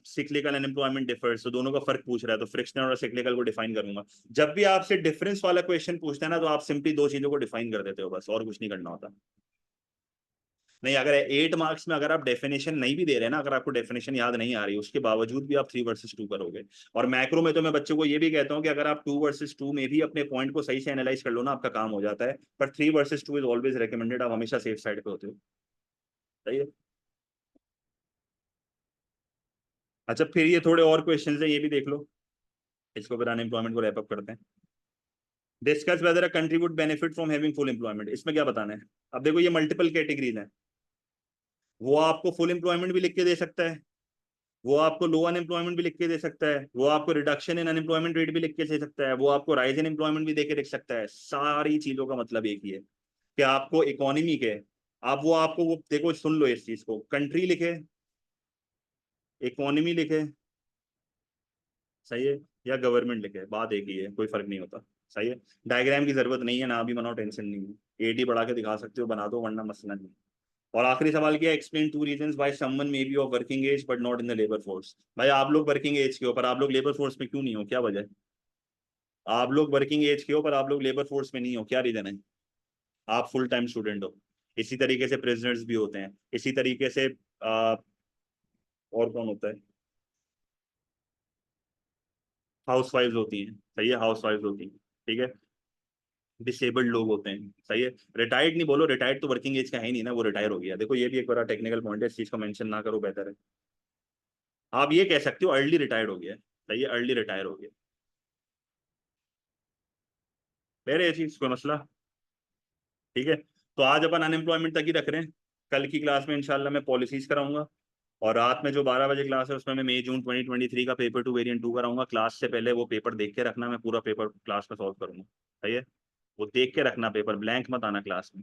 cyclical unemployment differs, तो दोनों का फर्क पूछ रहा है, तो फ्रिक्शनल और सिक्लिकल को डिफाइन करूंगा। जब भी आपसे डिफरेंस वाला क्वेश्चन पूछता है ना, तो आप सिंपली दो चीजों को डिफाइन कर देते हो बस, और कुछ नहीं करना होता। नहीं, अगर 8 मार्क्स में अगर आप डेफिनेशन नहीं भी दे रहे हैं ना, अगर आपको डेफिनेशन याद नहीं आ रही उसके बावजूद भी आप 3 वर्सेस 2 करोगे। और मैक्रो में तो मैं बच्चों को ये भी कहता हूँ कि अगर आप 2 वर्सेस 2 में भी अपने पॉइंट को सही से एनालाइज कर लो ना, आपका काम हो जाता है। पर 3 वर्सेस 2 इज ऑलवेज रिकमेंडेड, आप हमेशा सेफ साइड पे होते हो। सही है। अच्छा, फिर ये थोड़े और क्वेश्चन है, ये भी देख लो, इसको फिर अनएम्प्लॉयमेंट को रैप अप करते हैं। Discuss whether a country would benefit from having full employment, इसमें क्या बताना है। अब देखो ये मल्टीपल कैटेगरीज हैं, वो आपको फुल एम्प्लॉयमेंट भी लिख के दे सकता है, वो आपको लो अनएम्प्लॉयमेंट भी लिख के दे सकता है, वो आपको रिडक्शन इन अनएम्प्लॉयमेंट रेट भी लिख के दे सकता है, वो आपको राइज इन एम्प्लॉयमेंट भी देके लिख सकता है। सारी चीजों का मतलब एक ही है कि आपको इकोनॉमी के, आप वो आपको वो देखो, सुन लो इस चीज को, कंट्री लिखे, इकोनॉमी लिखे, सही है, या गवर्नमेंट लिखे, बात एक ही है, कोई फर्क नहीं होता। सही है। डायग्राम की जरूरत नहीं है, ना भी बनाओ, टेंशन नहीं है, एटी बढ़ा के दिखा सकते हो, बना दो, वरना मसला नहीं। और आखिरी सवाल किया, explain 2 reasons why someone may be of working age but not in the labour force. भाई आप लोग वर्किंग एज के हो पर आप लोग लेबर फोर्स में क्यों नहीं हो, क्या वजह है। आप लोग वर्किंग एज के हो पर आप लोग लेबर फोर्स में नहीं हो, क्या रीजन है। आप फुल टाइम स्टूडेंट हो। इसी तरीके से प्रेसिडेंट्स भी होते हैं, इसी तरीके से और कौन होता है, हाउस वाइफ होती हैं, सही है, हाउस वाइफ होती हैं, ठीक है। डिसेबल्ड लोग होते हैं, सही है। रिटायर्ड नहीं बोलो, रिटायर्ड तो वर्किंग एज का है ही नहीं ना, वो रिटायर हो गया। देखो ये भी एक बड़ा टेक्निकल पॉइंट है, इस चीज को मेंशन ना करो बेहतर है। आप ये कह सकते हो अर्ली रिटायर्ड हो गया है, सही है, अर्ली रिटायर हो गया। ले रहे चीज कोई मसला, ठीक है। तो आज अपन अनएम्प्लॉयमेंट तक ही रख रहे हैं, कल की क्लास में इंशाल्लाह मैं पॉलिसीज कराऊंगा, और रात में जो 12 बजे क्लास है उसमें मैं मई जून 2023 का पेपर 2 वेरिएंट 2 कराऊंगा। क्लास से पहले वो पेपर देख के रखना, मैं पूरा पेपर क्लास में सॉल्व करूंगा, सही है। वो देख के रखना पेपर, ब्लैंक मत आना क्लास में।